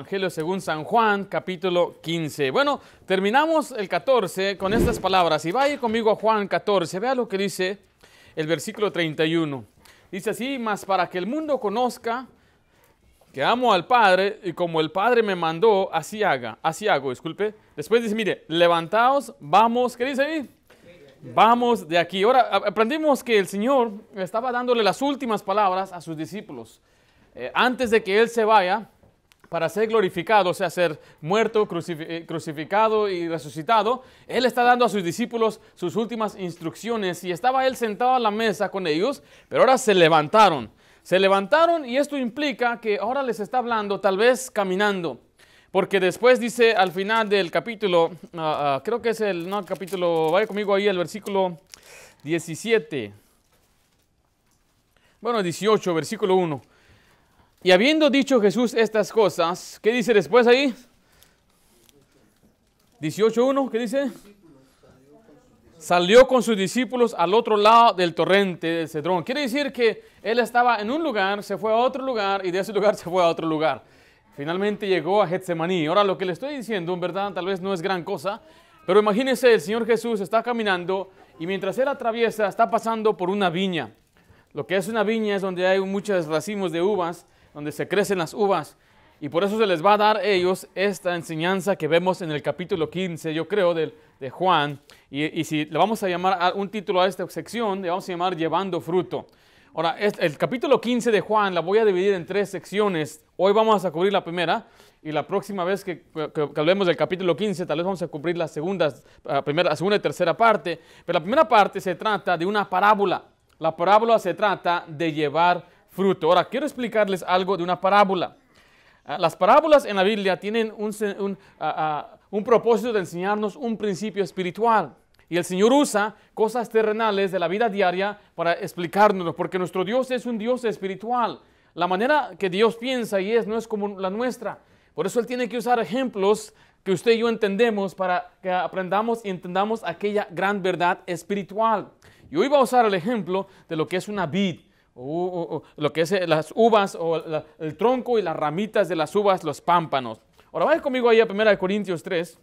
Evangelio según San Juan, capítulo 15. Bueno, terminamos el 14 con estas palabras. Y vaya conmigo a Juan 14. Vea lo que dice el versículo 31. Dice así: mas para que el mundo conozca que amo al Padre, y como el Padre me mandó, así hago. Después dice, mire, levantaos, vamos, ¿qué dice ahí? Vamos de aquí. Ahora, aprendimos que el Señor estaba dándole las últimas palabras a sus discípulos. Antes de que Él se vaya para ser glorificado, o sea, ser muerto, crucificado y resucitado, Él está dando a sus discípulos sus últimas instrucciones, y estaba Él sentado a la mesa con ellos, pero ahora se levantaron. Y esto implica que ahora les está hablando, tal vez caminando, porque después dice al final del capítulo, creo que es capítulo, vaya conmigo ahí al versículo 17, 18, versículo 1. Y habiendo dicho Jesús estas cosas, ¿qué dice después ahí? 18:1, ¿qué dice? Salió con sus discípulos al otro lado del torrente de Cedrón. Quiere decir que Él estaba en un lugar, se fue a otro lugar, y de ese lugar se fue a otro lugar. Finalmente llegó a Getsemaní. Ahora, lo que le estoy diciendo, en verdad, tal vez no es gran cosa, pero imagínense, el Señor Jesús está caminando, y mientras Él atraviesa, está pasando por una viña. Lo que es una viña es donde hay muchos racimos de uvas, donde se crecen las uvas, y por eso se les va a dar a ellos esta enseñanza que vemos en el capítulo 15, yo creo, de Juan, y si le vamos a llamar un título a esta sección, le vamos a llamar Llevando Fruto. Ahora, el capítulo 15 de Juan la voy a dividir en 3 secciones. Hoy vamos a cubrir la primera, y la próxima vez que hablemos del capítulo 15, tal vez vamos a cubrir la segunda y tercera parte, pero la primera parte se trata de una parábola. La parábola se trata de llevar fruto. Ahora, quiero explicarles algo de una parábola. Las parábolas en la Biblia tienen un propósito de enseñarnos un principio espiritual. Y el Señor usa cosas terrenales de la vida diaria para explicárnoslo, porque nuestro Dios es un Dios espiritual. La manera que Dios piensa no es como la nuestra. Por eso Él tiene que usar ejemplos que usted y yo entendemos para que aprendamos y entendamos aquella gran verdad espiritual. Y hoy va a usar el ejemplo de lo que es una vid, o lo que es las uvas, o el tronco y las ramitas de las uvas, los pámpanos. Ahora vaya conmigo ahí a 1 Corintios 3.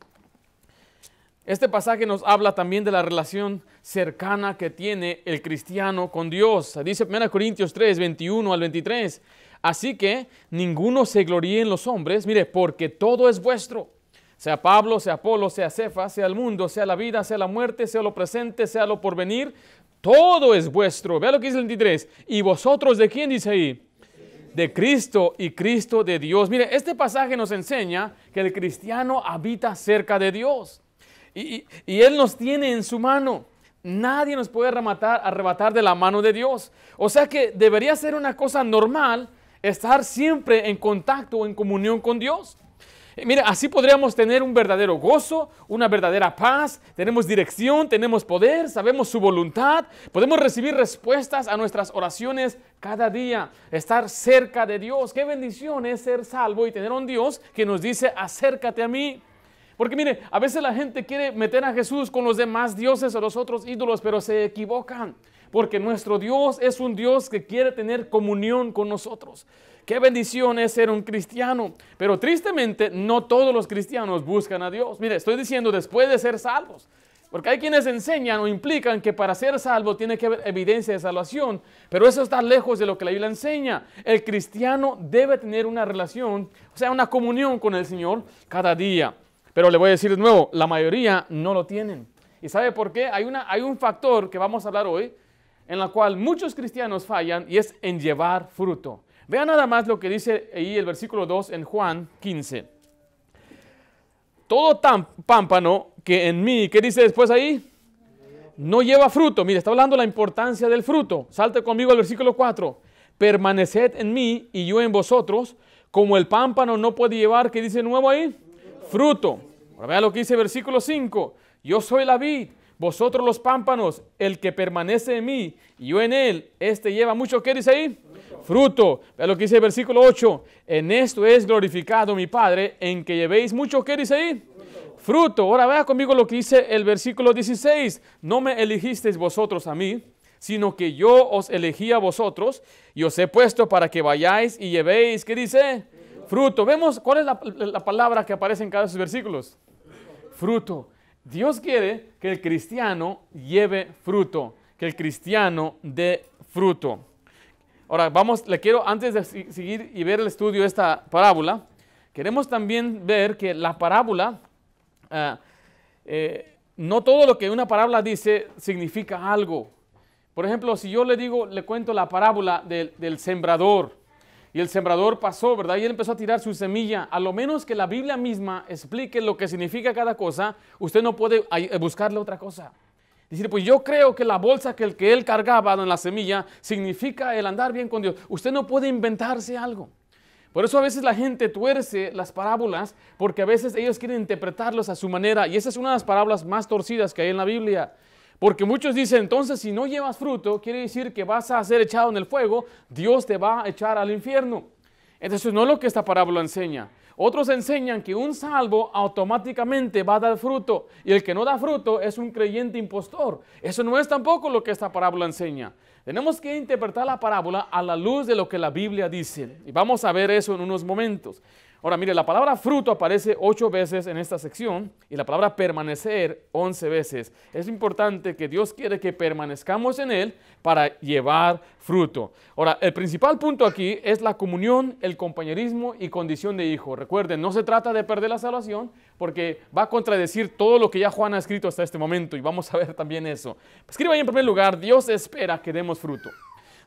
Este pasaje nos habla también de la relación cercana que tiene el cristiano con Dios. Dice 1 Corintios 3, 21 al 23. Así que ninguno se gloríe en los hombres, mire, porque todo es vuestro. Sea Pablo, sea Apolo, sea Cefas, sea el mundo, sea la vida, sea la muerte, sea lo presente, sea lo porvenir, todo es vuestro. Vea lo que dice el 23. ¿Y vosotros de quién dice ahí? De Cristo, y Cristo de Dios. Mire, este pasaje nos enseña que el cristiano habita cerca de Dios. Y Él nos tiene en su mano. Nadie nos puede arrebatar de la mano de Dios. O sea que debería ser una cosa normal estar siempre en contacto o en comunión con Dios. Mira, así podríamos tener un verdadero gozo, una verdadera paz, tenemos dirección, tenemos poder, sabemos su voluntad, podemos recibir respuestas a nuestras oraciones cada día, estar cerca de Dios. Qué bendición es ser salvo y tener un Dios que nos dice, acércate a mí. Porque mire, a veces la gente quiere meter a Jesús con los demás dioses o los otros ídolos, pero se equivocan, porque nuestro Dios es un Dios que quiere tener comunión con nosotros. Qué bendición es ser un cristiano, pero tristemente no todos los cristianos buscan a Dios. Mire, estoy diciendo después de ser salvos, porque hay quienes enseñan o implican que para ser salvo tiene que haber evidencia de salvación, pero eso está lejos de lo que la Biblia enseña. El cristiano debe tener una relación, o sea, una comunión con el Señor cada día. Pero le voy a decir de nuevo, la mayoría no lo tienen. ¿Y sabe por qué? Hay un factor que vamos a hablar hoy, en la cual muchos cristianos fallan, y es en llevar fruto. Vean nada más lo que dice ahí el versículo 2 en Juan 15. Todo pámpano que en mí, ¿qué dice después ahí? No lleva fruto. Mire, está hablando de la importancia del fruto. Salte conmigo al versículo 4. Permaneced en mí y yo en vosotros, como el pámpano no puede llevar, ¿qué dice nuevo ahí? Fruto. Ahora vea lo que dice versículo 5. Yo soy la vid, vosotros los pámpanos, el que permanece en mí y yo en él, este lleva mucho, ¿qué dice ahí? Fruto. Vea lo que dice el versículo 8. En esto es glorificado mi Padre, en que llevéis mucho, ¿qué dice ahí? Fruto. Ahora vea conmigo lo que dice el versículo 16. No me elegisteis vosotros a mí, sino que yo os elegí a vosotros y os he puesto para que vayáis y llevéis, ¿qué dice? Fruto. Vemos cuál es la palabra que aparece en cada de esos versículos. Fruto. Dios quiere que el cristiano lleve fruto, que el cristiano dé fruto. Ahora, le quiero, antes de seguir y ver el estudio de esta parábola, queremos también ver que la parábola, no todo lo que una parábola dice significa algo. Por ejemplo, si yo le cuento la parábola del sembrador, y el sembrador pasó, ¿verdad? Y él empezó a tirar su semilla. A lo menos que la Biblia misma explique lo que significa cada cosa, usted no puede buscarle otra cosa. Decir, pues yo creo que la bolsa que él cargaba en la semilla significa el andar bien con Dios. Usted no puede inventarse algo. Por eso a veces la gente tuerce las parábolas, porque a veces ellos quieren interpretarlas a su manera. Y esa es una de las parábolas más torcidas que hay en la Biblia. Porque muchos dicen, entonces si no llevas fruto, quiere decir que vas a ser echado en el fuego, Dios te va a echar al infierno. Entonces no es lo que esta parábola enseña. Otros enseñan que un salvo automáticamente va a dar fruto, y el que no da fruto es un creyente impostor. Eso no es tampoco lo que esta parábola enseña. Tenemos que interpretar la parábola a la luz de lo que la Biblia dice, y vamos a ver eso en unos momentos. Ahora, mire, la palabra fruto aparece 8 veces en esta sección y la palabra permanecer 11 veces. Es importante que Dios quiere que permanezcamos en Él para llevar fruto. Ahora, el principal punto aquí es la comunión, el compañerismo y condición de hijo. Recuerden, no se trata de perder la salvación porque va a contradecir todo lo que ya Juan ha escrito hasta este momento y vamos a ver también eso. Escriba ahí en primer lugar, Dios espera que demos fruto.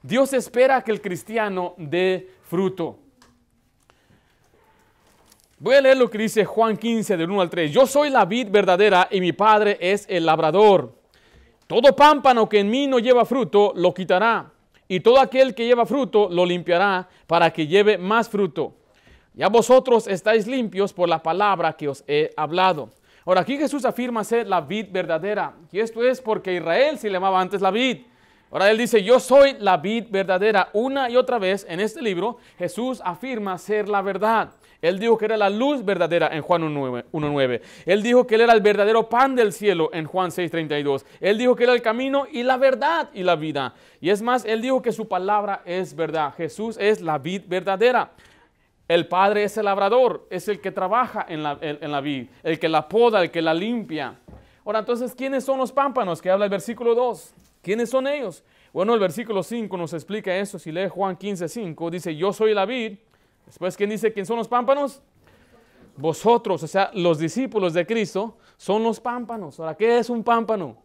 Dios espera que el cristiano dé fruto. Voy a leer lo que dice Juan 15, del 1 al 3. Yo soy la vid verdadera y mi Padre es el labrador. Todo pámpano que en mí no lleva fruto, lo quitará. Y todo aquel que lleva fruto, lo limpiará para que lleve más fruto. Ya vosotros estáis limpios por la palabra que os he hablado. Ahora, aquí Jesús afirma ser la vid verdadera. Y esto es porque Israel se llamaba antes la vid. Ahora él dice, yo soy la vid verdadera. Una y otra vez en este libro, Jesús afirma ser la verdad. Él dijo que era la luz verdadera en Juan 1.9. Él dijo que Él era el verdadero pan del cielo en Juan 6.32. Él dijo que era el camino y la verdad y la vida. Y es más, Él dijo que su palabra es verdad. Jesús es la vid verdadera. El Padre es el labrador, es el que trabaja en la vid, el que la poda, el que la limpia. Ahora, entonces, ¿quiénes son los pámpanos que habla el versículo 2? ¿Quiénes son ellos? Bueno, el versículo 5 nos explica eso. Si lee Juan 15.5, dice, yo soy la vid. Después, ¿quién dice quién son los pámpanos? Vosotros, o sea, los discípulos de Cristo son los pámpanos. Ahora, ¿qué es un pámpano?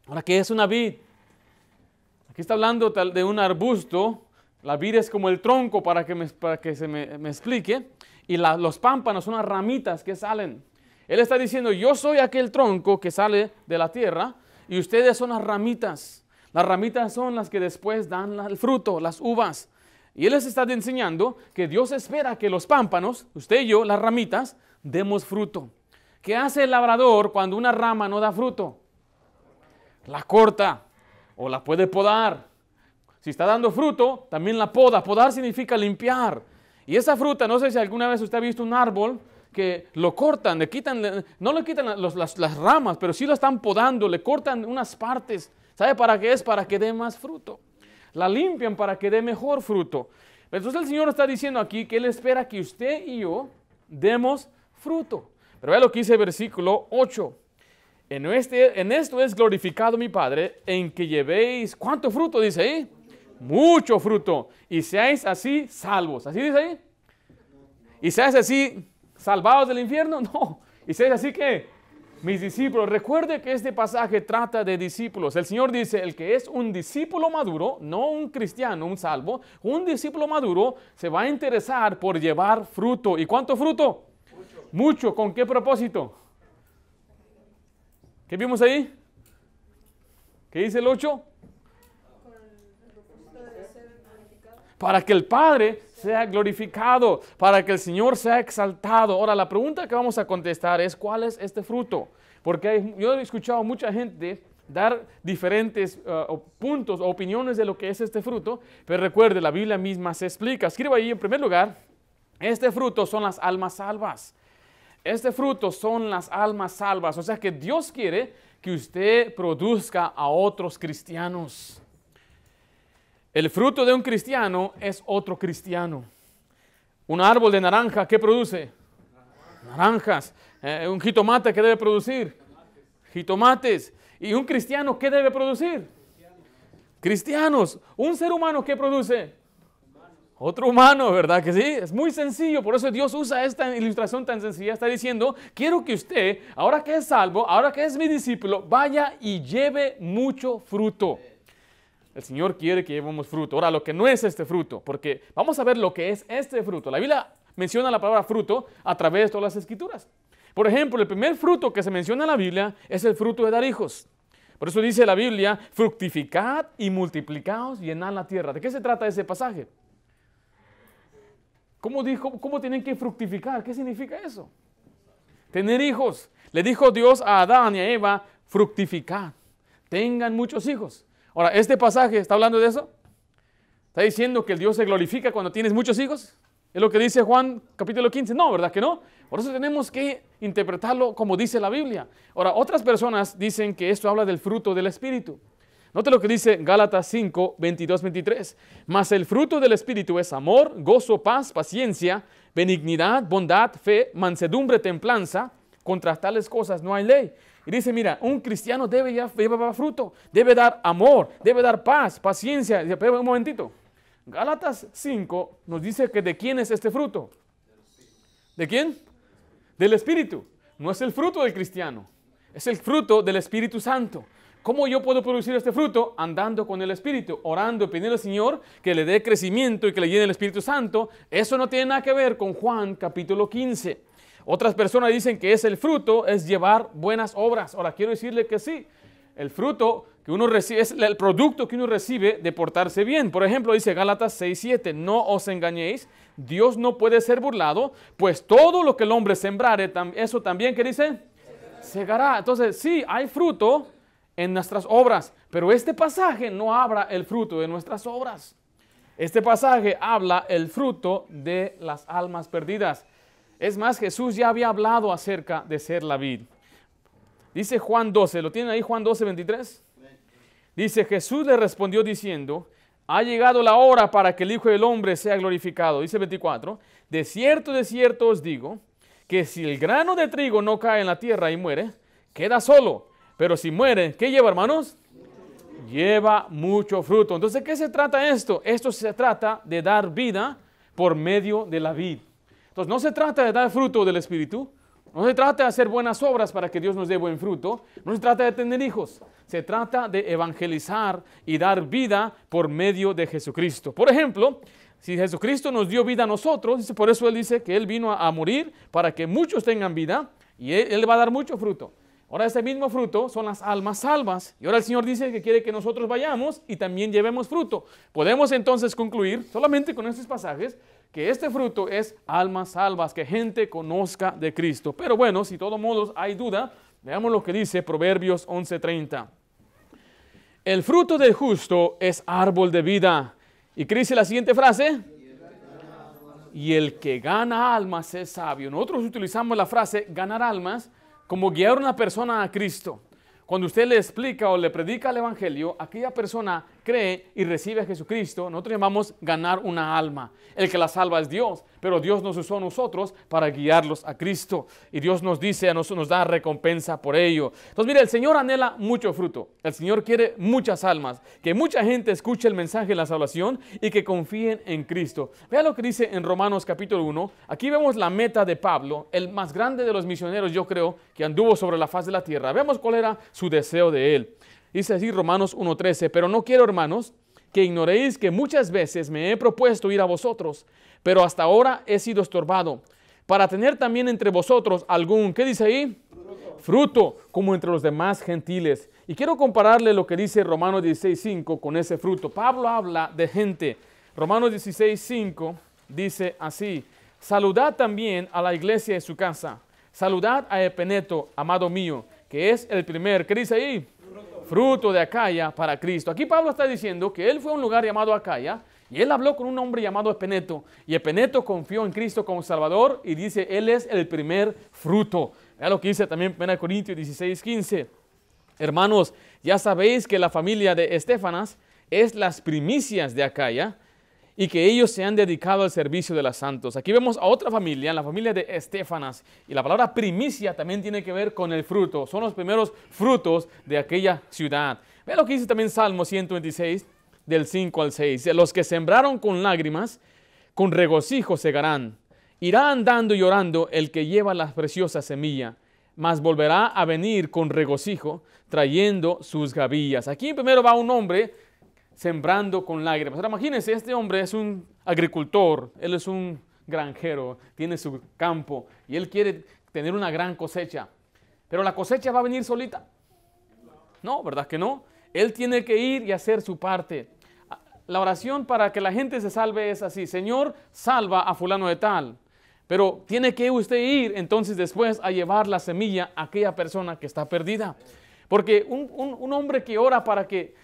Ahora, ¿qué es una vid? Aquí está hablando de un arbusto. La vid es como el tronco para que se me explique. Y los pámpanos son las ramitas que salen. Él está diciendo, yo soy aquel tronco que sale de la tierra y ustedes son las ramitas. Las ramitas son las que después dan el fruto, las uvas. Y Él les está enseñando que Dios espera que los pámpanos, usted y yo, las ramitas, demos fruto. ¿Qué hace el labrador cuando una rama no da fruto? La corta o la puede podar. Si está dando fruto, también la poda. Podar significa limpiar. Y esa fruta, no sé si alguna vez usted ha visto un árbol que lo cortan, no le quitan las ramas, pero sí lo están podando, le cortan unas partes. ¿Sabe para qué es? Para que dé más fruto. La limpian para que dé mejor fruto. Entonces el Señor está diciendo aquí que Él espera que usted y yo demos fruto. Pero vea lo que dice el versículo 8. En esto es glorificado mi Padre, en que llevéis, ¿cuánto fruto dice ahí? Mucho fruto. Y seáis así salvos. ¿Así dice ahí? ¿Y seáis así salvados del infierno? No. ¿Y seáis así qué? Mis discípulos. Recuerde que este pasaje trata de discípulos. El Señor dice, el que es un discípulo maduro, no un cristiano, un salvo, un discípulo maduro se va a interesar por llevar fruto. ¿Y cuánto fruto? Mucho. Mucho. ¿Con qué propósito? ¿Qué vimos ahí? ¿Qué dice el 8? Para que el Padre sea glorificado, para que el Señor sea exaltado. Ahora, la pregunta que vamos a contestar es, ¿cuál es este fruto? Porque yo he escuchado mucha gente dar diferentes puntos o opiniones de lo que es este fruto, pero recuerde, la Biblia misma se explica. Escriba ahí en primer lugar, este fruto son las almas salvas. Este fruto son las almas salvas. O sea que Dios quiere que usted produzca a otros cristianos. El fruto de un cristiano es otro cristiano. Un árbol de naranja, ¿qué produce? Naranjas. Un jitomate, ¿qué debe producir? Jitomates. ¿Y un cristiano qué debe producir? Cristianos. ¿Un ser humano qué produce? Otro humano, ¿verdad que sí? Es muy sencillo, por eso Dios usa esta ilustración tan sencilla. Está diciendo, quiero que usted, ahora que es salvo, ahora que es mi discípulo, vaya y lleve mucho fruto. El Señor quiere que llevemos fruto. Ahora, lo que no es este fruto, porque vamos a ver lo que es este fruto. La Biblia menciona la palabra fruto a través de todas las Escrituras. Por ejemplo, el primer fruto que se menciona en la Biblia es el fruto de dar hijos. Por eso dice la Biblia, fructificad y multiplicaos, llenad la tierra. ¿De qué se trata ese pasaje? ¿Cómo dijo? ¿Cómo tienen que fructificar? ¿Qué significa eso? Tener hijos. Le dijo Dios a Adán y a Eva, fructificad, tengan muchos hijos. Ahora, ¿este pasaje está hablando de eso? ¿Está diciendo que el Dios se glorifica cuando tienes muchos hijos? ¿Es lo que dice Juan capítulo 15? No, ¿verdad que no? Por eso tenemos que interpretarlo como dice la Biblia. Ahora, otras personas dicen que esto habla del fruto del Espíritu. Note lo que dice Gálatas 5, 22, 23. Mas el fruto del Espíritu es amor, gozo, paz, paciencia, benignidad, bondad, fe, mansedumbre, templanza. Contra tales cosas no hay ley. Y dice, mira, un cristiano debe llevar fruto, debe dar amor, debe dar paz, paciencia. Espera un momentito. Gálatas 5 nos dice que de quién es este fruto. ¿De quién? Del Espíritu. No es el fruto del cristiano, es el fruto del Espíritu Santo. ¿Cómo yo puedo producir este fruto? Andando con el Espíritu, orando, pidiendo al Señor que le dé crecimiento y que le llene el Espíritu Santo. Eso no tiene nada que ver con Juan capítulo 15. Otras personas dicen que es el fruto, es llevar buenas obras. Ahora, quiero decirle que sí. El fruto que uno recibe es el producto que uno recibe de portarse bien. Por ejemplo, dice Gálatas 6:7, no os engañéis, Dios no puede ser burlado, pues todo lo que el hombre sembrare, eso también, ¿qué dice? Segará. Entonces, sí, hay fruto en nuestras obras, pero este pasaje no habla el fruto de nuestras obras. Este pasaje habla el fruto de las almas perdidas. Es más, Jesús ya había hablado acerca de ser la vid. Dice Juan 12, ¿lo tienen ahí? Juan 12, 23. Dice, Jesús le respondió diciendo, ha llegado la hora para que el Hijo del Hombre sea glorificado. Dice 24, de cierto os digo, que si el grano de trigo no cae en la tierra y muere, queda solo. Pero si muere, ¿qué lleva, hermanos? Lleva mucho fruto. Entonces, ¿qué se trata esto? Esto se trata de dar vida por medio de la vid. Entonces, no se trata de dar fruto del Espíritu, no se trata de hacer buenas obras para que Dios nos dé buen fruto, no se trata de tener hijos, se trata de evangelizar y dar vida por medio de Jesucristo. Por ejemplo, si Jesucristo nos dio vida a nosotros, por eso Él dice que Él vino a morir para que muchos tengan vida y Él va a dar mucho fruto. Ahora ese mismo fruto son las almas salvas. Y ahora el Señor dice que quiere que nosotros vayamos y también llevemos fruto. Podemos entonces concluir solamente con estos pasajes que este fruto es almas salvas, que gente conozca de Cristo. Pero bueno, si de todos modos hay duda, veamos lo que dice Proverbios 11:30. El fruto del justo es árbol de vida. ¿Y qué dice la siguiente frase? Y el que gana almas es sabio. Nosotros utilizamos la frase ganar almas como guiar a una persona a Cristo. Cuando usted le explica o le predica el Evangelio, aquella persona cree y recibe a Jesucristo. Nosotros llamamos ganar una alma. El que la salva es Dios, pero Dios nos usó a nosotros para guiarlos a Cristo. Y Dios nos dice, a nosotros nos da recompensa por ello. Entonces, mire, el Señor anhela mucho fruto. El Señor quiere muchas almas. Que mucha gente escuche el mensaje de la salvación y que confíen en Cristo. Vea lo que dice en Romanos capítulo 1. Aquí vemos la meta de Pablo, el más grande de los misioneros, yo creo, que anduvo sobre la faz de la tierra. Veamos cuál era su deseo de él. Dice así Romanos 1:13, pero no quiero, hermanos, que ignoréis que muchas veces me he propuesto ir a vosotros, pero hasta ahora he sido estorbado, para tener también entre vosotros algún, ¿qué dice ahí? Fruto, como entre los demás gentiles. Y quiero compararle lo que dice Romanos 16:5 con ese fruto. Pablo habla de gente. Romanos 16:5 dice así, saludad también a la iglesia de su casa, saludad a Epeneto, amado mío, que es el primer, ¿qué dice ahí? Fruto de Acaya para Cristo. Aquí Pablo está diciendo que él fue a un lugar llamado Acaya y él habló con un hombre llamado Epeneto. Y Epeneto confió en Cristo como Salvador y dice, él es el primer fruto. Vea lo que dice también 1 Corintios 16:15. Hermanos, ya sabéis que la familia de Estéfanas es las primicias de Acaya y que ellos se han dedicado al servicio de los santos. Aquí vemos a otra familia, la familia de Estéfanas, y la palabra primicia también tiene que ver con el fruto. Son los primeros frutos de aquella ciudad. Vean lo que dice también Salmo 126, del 5 al 6. Los que sembraron con lágrimas, con regocijo segarán. Irá andando y llorando el que lleva la preciosa semilla, mas volverá a venir con regocijo, trayendo sus gavillas. Aquí primero va un hombre sembrando con lágrimas. Ahora imagínense, este hombre es un agricultor, él es un granjero, tiene su campo y él quiere tener una gran cosecha. Pero la cosecha va a venir solita. No, ¿verdad que no? Él tiene que ir y hacer su parte. La oración para que la gente se salve es así: Señor, salva a fulano de tal. Pero tiene que usted ir entonces después a llevar la semilla a aquella persona que está perdida. Porque un hombre que ora para que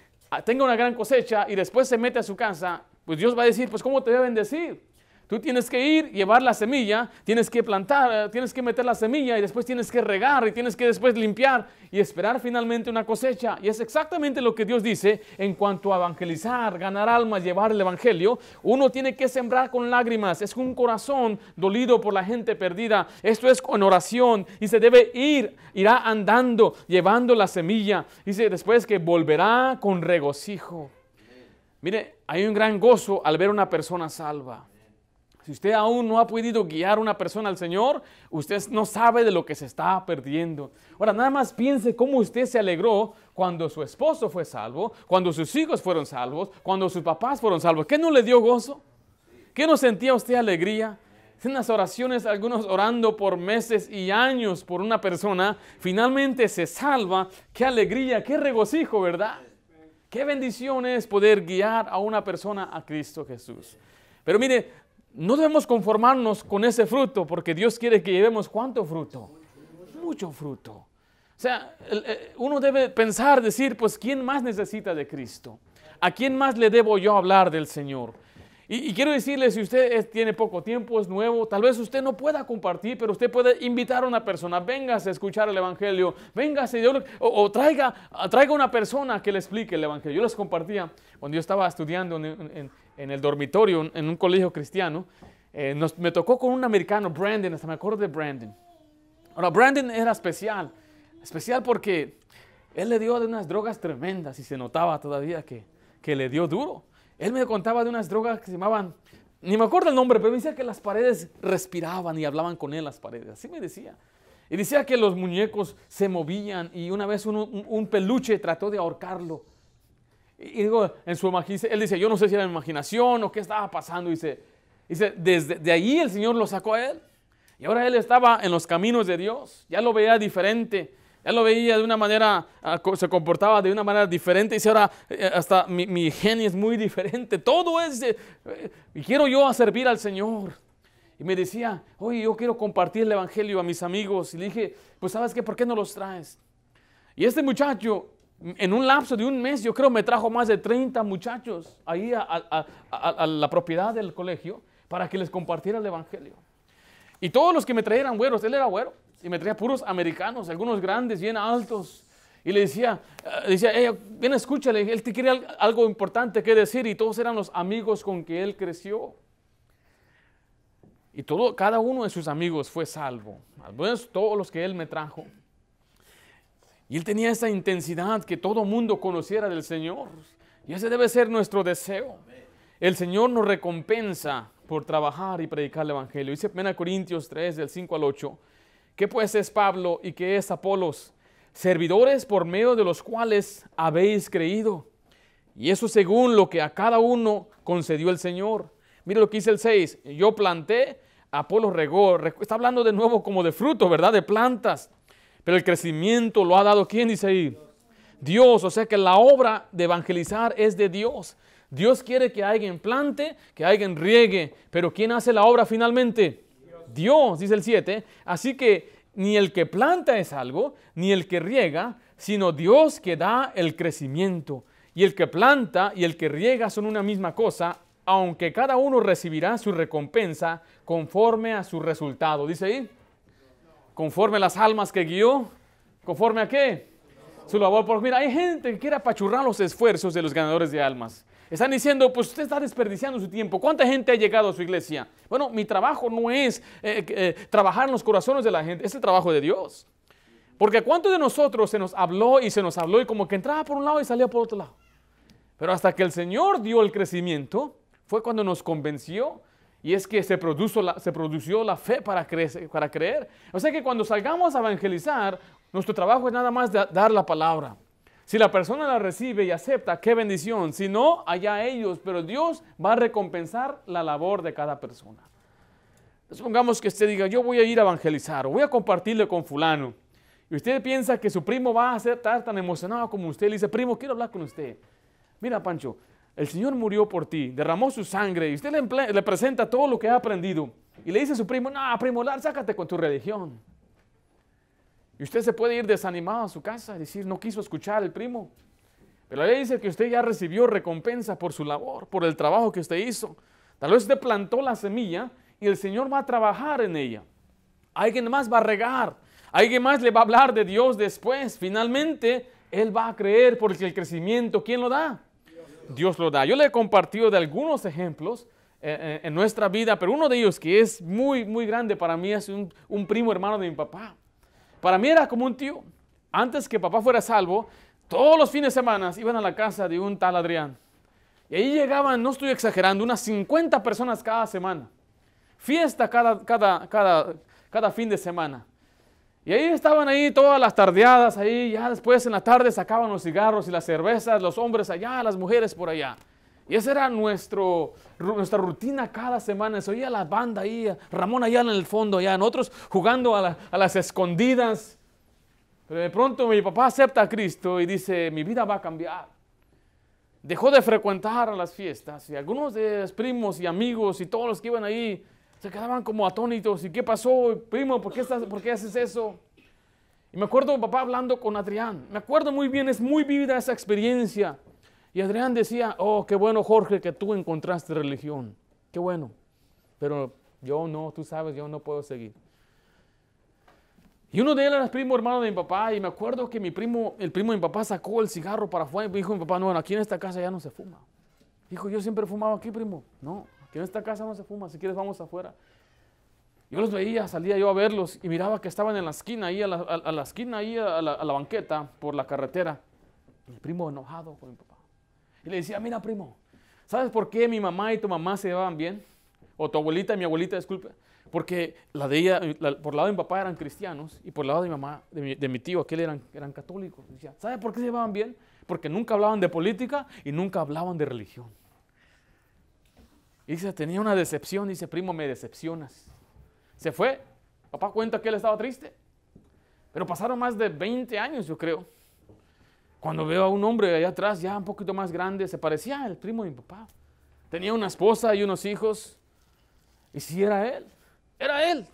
tenga una gran cosecha y después se mete a su casa, pues Dios va a decir, pues ¿cómo te voy a bendecir? Tú tienes que ir, llevar la semilla, tienes que plantar, tienes que meter la semilla y después tienes que regar y tienes que después limpiar y esperar finalmente una cosecha. Y es exactamente lo que Dios dice en cuanto a evangelizar, ganar almas, llevar el evangelio. Uno tiene que sembrar con lágrimas, es un corazón dolido por la gente perdida. Esto es con oración y se debe irá andando, llevando la semilla. Dice después que volverá con regocijo. Mire, hay un gran gozo al ver a una persona salva. Si usted aún no ha podido guiar a una persona al Señor, usted no sabe de lo que se está perdiendo. Ahora, nada más piense cómo usted se alegró cuando su esposo fue salvo, cuando sus hijos fueron salvos, cuando sus papás fueron salvos. ¿Qué no le dio gozo? ¿Qué no sentía usted alegría? En las oraciones, algunos orando por meses y años por una persona, finalmente se salva. ¡Qué alegría, qué regocijo!, ¿verdad? Qué bendición es poder guiar a una persona a Cristo Jesús. Pero mire, no debemos conformarnos con ese fruto, porque Dios quiere que llevemos ¿cuánto fruto? Mucho fruto. O sea, uno debe pensar, decir, pues ¿quién más necesita de Cristo? ¿A quién más le debo yo hablar del Señor? Y quiero decirle, si usted tiene poco tiempo, es nuevo, tal vez usted no pueda compartir, pero usted puede invitar a una persona: véngase a escuchar el Evangelio, véngase, o traiga una persona que le explique el Evangelio. Yo les compartía, cuando yo estaba estudiando en el dormitorio, en un colegio cristiano, me tocó con un americano, Brandon, hasta me acuerdo de Brandon. Ahora, Brandon era especial porque él le dio de unas drogas tremendas y se notaba todavía que le dio duro. Él me contaba de unas drogas que se llamaban, ni me acuerdo el nombre, pero me decía que las paredes respiraban y hablaban con él las paredes. Así me decía. Y decía que los muñecos se movían y una vez un peluche trató de ahorcarlo. Y digo, él dice, yo no sé si era imaginación o qué estaba pasando. Dice, desde ahí el Señor lo sacó a él. Y ahora él estaba en los caminos de Dios. Ya lo veía diferente. Ya lo veía de una manera, se comportaba de una manera diferente. Dice, ahora hasta mi genio es muy diferente. Todo es, y quiero yo servir al Señor. Y me decía, oye, yo quiero compartir el Evangelio a mis amigos. Y le dije, pues ¿sabes qué? ¿Por qué no los traes? Y este muchacho, en un lapso de un mes, yo creo me trajo más de 30 muchachos ahí a la propiedad del colegio para que les compartiera el Evangelio. Y todos los que me traían güeros, él era güero, y me traía puros americanos, algunos grandes, bien altos. Y le decía, ven, escúchale, él te quiere algo importante que decir. Y todos eran los amigos con que él creció. Y cada uno de sus amigos fue salvo. Al menos todos los que él me trajo. Y él tenía esa intensidad que todo mundo conociera del Señor. Y ese debe ser nuestro deseo. El Señor nos recompensa por trabajar y predicar el Evangelio. Dice 1 Corintios 3, del 5 al 8. ¿Qué pues es Pablo y qué es Apolos? Servidores por medio de los cuales habéis creído. Y eso según lo que a cada uno concedió el Señor. Mire lo que dice el 6. Yo planté, Apolos regó. Está hablando de nuevo como de fruto, ¿verdad? De plantas. Pero el crecimiento lo ha dado, ¿quién dice ahí? Dios. O sea que la obra de evangelizar es de Dios. Dios quiere que alguien plante, que alguien riegue. Pero ¿quién hace la obra finalmente? Dios, dice el 7. Así que ni el que planta es algo, ni el que riega, sino Dios que da el crecimiento. Y el que planta y el que riega son una misma cosa, aunque cada uno recibirá su recompensa conforme a su resultado. Dice ahí, conforme a las almas que guió, conforme a qué, su labor. Porque mira, hay gente que quiere apachurrar los esfuerzos de los ganadores de almas. Están diciendo, pues usted está desperdiciando su tiempo. ¿Cuánta gente ha llegado a su iglesia? Bueno, mi trabajo no es trabajar en los corazones de la gente, es el trabajo de Dios. Porque ¿a cuántos de nosotros se nos habló y como que entraba por un lado y salía por otro lado? Pero hasta que el Señor dio el crecimiento, fue cuando nos convenció, y es que se produció la fe para creer. O sea que cuando salgamos a evangelizar, nuestro trabajo es nada más dar la palabra. Si la persona la recibe y acepta, qué bendición. Si no, allá ellos, pero Dios va a recompensar la labor de cada persona. Supongamos que usted diga, yo voy a ir a evangelizar, o voy a compartirle con fulano. Y usted piensa que su primo va a estar tan emocionado como usted. Le dice, primo, quiero hablar con usted. Mira, Pancho, el Señor murió por ti, derramó su sangre, y usted le presenta todo lo que ha aprendido. Y le dice a su primo, no, primo, sácate con tu religión. Y usted se puede ir desanimado a su casa y decir, no quiso escuchar el primo. Pero la ley dice que usted ya recibió recompensa por su labor, por el trabajo que usted hizo. Tal vez usted plantó la semilla y el Señor va a trabajar en ella. Alguien más va a regar. Alguien más le va a hablar de Dios después. Finalmente, él va a creer porque el crecimiento, ¿quién lo da? Dios lo da. Yo le he compartido de algunos ejemplos en nuestra vida, pero uno de ellos que es muy, muy grande para mí es un primo hermano de mi papá. Para mí era como un tío. Antes que papá fuera salvo, todos los fines de semana iban a la casa de un tal Adrián. Y ahí llegaban, no estoy exagerando, unas 50 personas cada semana. Fiesta cada fin de semana. Y ahí estaban ahí todas las tardeadas, ahí ya después en la tarde sacaban los cigarros y las cervezas, los hombres allá, las mujeres por allá. Y esa era nuestra rutina cada semana. Se oía la banda ahí, Ramón allá en el fondo, allá, nosotros jugando a las escondidas. Pero de pronto mi papá acepta a Cristo y dice, mi vida va a cambiar. Dejó de frecuentar a las fiestas y algunos de los primos y amigos y todos los que iban ahí se quedaban como atónitos. ¿Y qué pasó, primo? ¿Por qué haces eso? Y me acuerdo mi papá hablando con Adrián. Me acuerdo muy bien, es muy vívida esa experiencia. Y Adrián decía, oh, qué bueno, Jorge, que tú encontraste religión. Qué bueno. Pero yo no, tú sabes, yo no puedo seguir. Y uno de ellos era el primo hermano de mi papá. Y me acuerdo que el primo de mi papá sacó el cigarro para afuera. Y dijo mi papá, no, aquí en esta casa ya no se fuma. Dijo, yo siempre he fumado aquí, primo. No, aquí en esta casa no se fuma. Si quieres, vamos afuera. Yo los veía, salía yo a verlos y miraba que estaban en la esquina, ahí a la banqueta, por la carretera. Mi primo enojado con mi papá. Y le decía, mira, primo, ¿sabes por qué mi mamá y tu mamá se llevaban bien? O tu abuelita y mi abuelita, disculpe. Porque por el lado de mi papá eran cristianos y por el lado de mi mamá, de mi tío, aquel eran católicos. Decía, ¿sabes por qué se llevaban bien? Porque nunca hablaban de política y nunca hablaban de religión. Y dice, tenía una decepción, dice, primo, me decepcionas. Se fue, papá cuenta que él estaba triste. Pero pasaron más de 20 años, yo creo. Cuando veo a un hombre allá atrás, ya un poquito más grande, se parecía al primo de mi papá. Tenía una esposa y unos hijos. Y si era él, era él.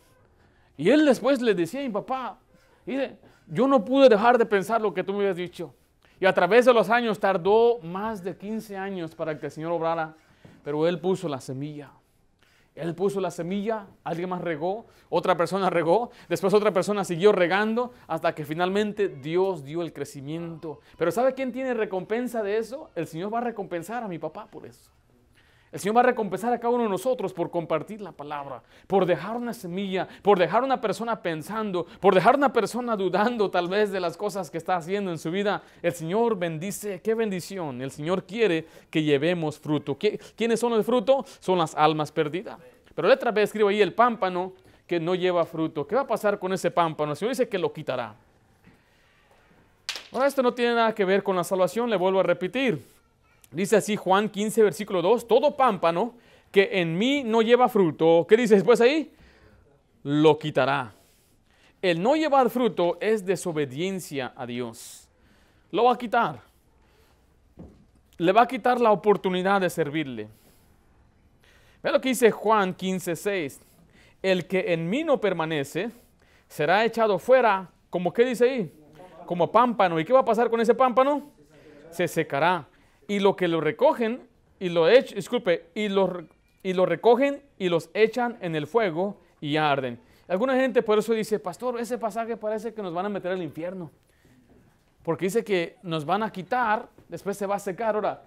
Y él después le decía a mi papá, mire, yo no pude dejar de pensar lo que tú me habías dicho. Y a través de los años, tardó más de 15 años para que el Señor obrara. Pero él puso la semilla. Él puso la semilla, alguien más regó, otra persona regó, después otra persona siguió regando hasta que finalmente Dios dio el crecimiento. Pero ¿sabe quién tiene recompensa de eso? El Señor va a recompensar a mi papá por eso. El Señor va a recompensar a cada uno de nosotros por compartir la palabra, por dejar una semilla, por dejar una persona pensando, por dejar una persona dudando tal vez de las cosas que está haciendo en su vida. El Señor bendice, qué bendición. El Señor quiere que llevemos fruto. ¿Quiénes son el fruto? Son las almas perdidas. Pero letra B escribo ahí el pámpano que no lleva fruto. ¿Qué va a pasar con ese pámpano? El Señor dice que lo quitará. Ahora esto no tiene nada que ver con la salvación, le vuelvo a repetir. Dice así Juan 15, versículo 2, todo pámpano que en mí no lleva fruto, ¿qué dice después ahí? Lo quitará. El no llevar fruto es desobediencia a Dios. Lo va a quitar. Le va a quitar la oportunidad de servirle. Ve lo que dice Juan 15, 6. El que en mí no permanece será echado fuera, ¿como qué dice ahí? Como pámpano. ¿Y qué va a pasar con ese pámpano? Se secará. Y lo que lo recogen y lo recogen y los echan en el fuego y arden. Alguna gente por eso dice, pastor, ese pasaje parece que nos van a meter al infierno. Porque dice que nos van a quitar, después se va a secar. Ahora,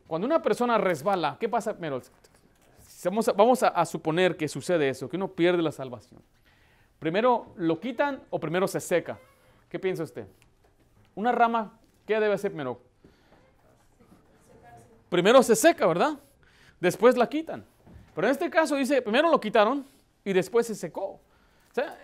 cuando una persona resbala, ¿qué pasa primero? Vamos a suponer que sucede eso, que uno pierde la salvación. ¿Primero lo quitan o primero se seca? ¿Qué piensa usted? Una rama, ¿qué debe hacer primero? Primero se seca, ¿verdad? Después la quitan. Pero en este caso dice, primero lo quitaron y después se secó. O sea,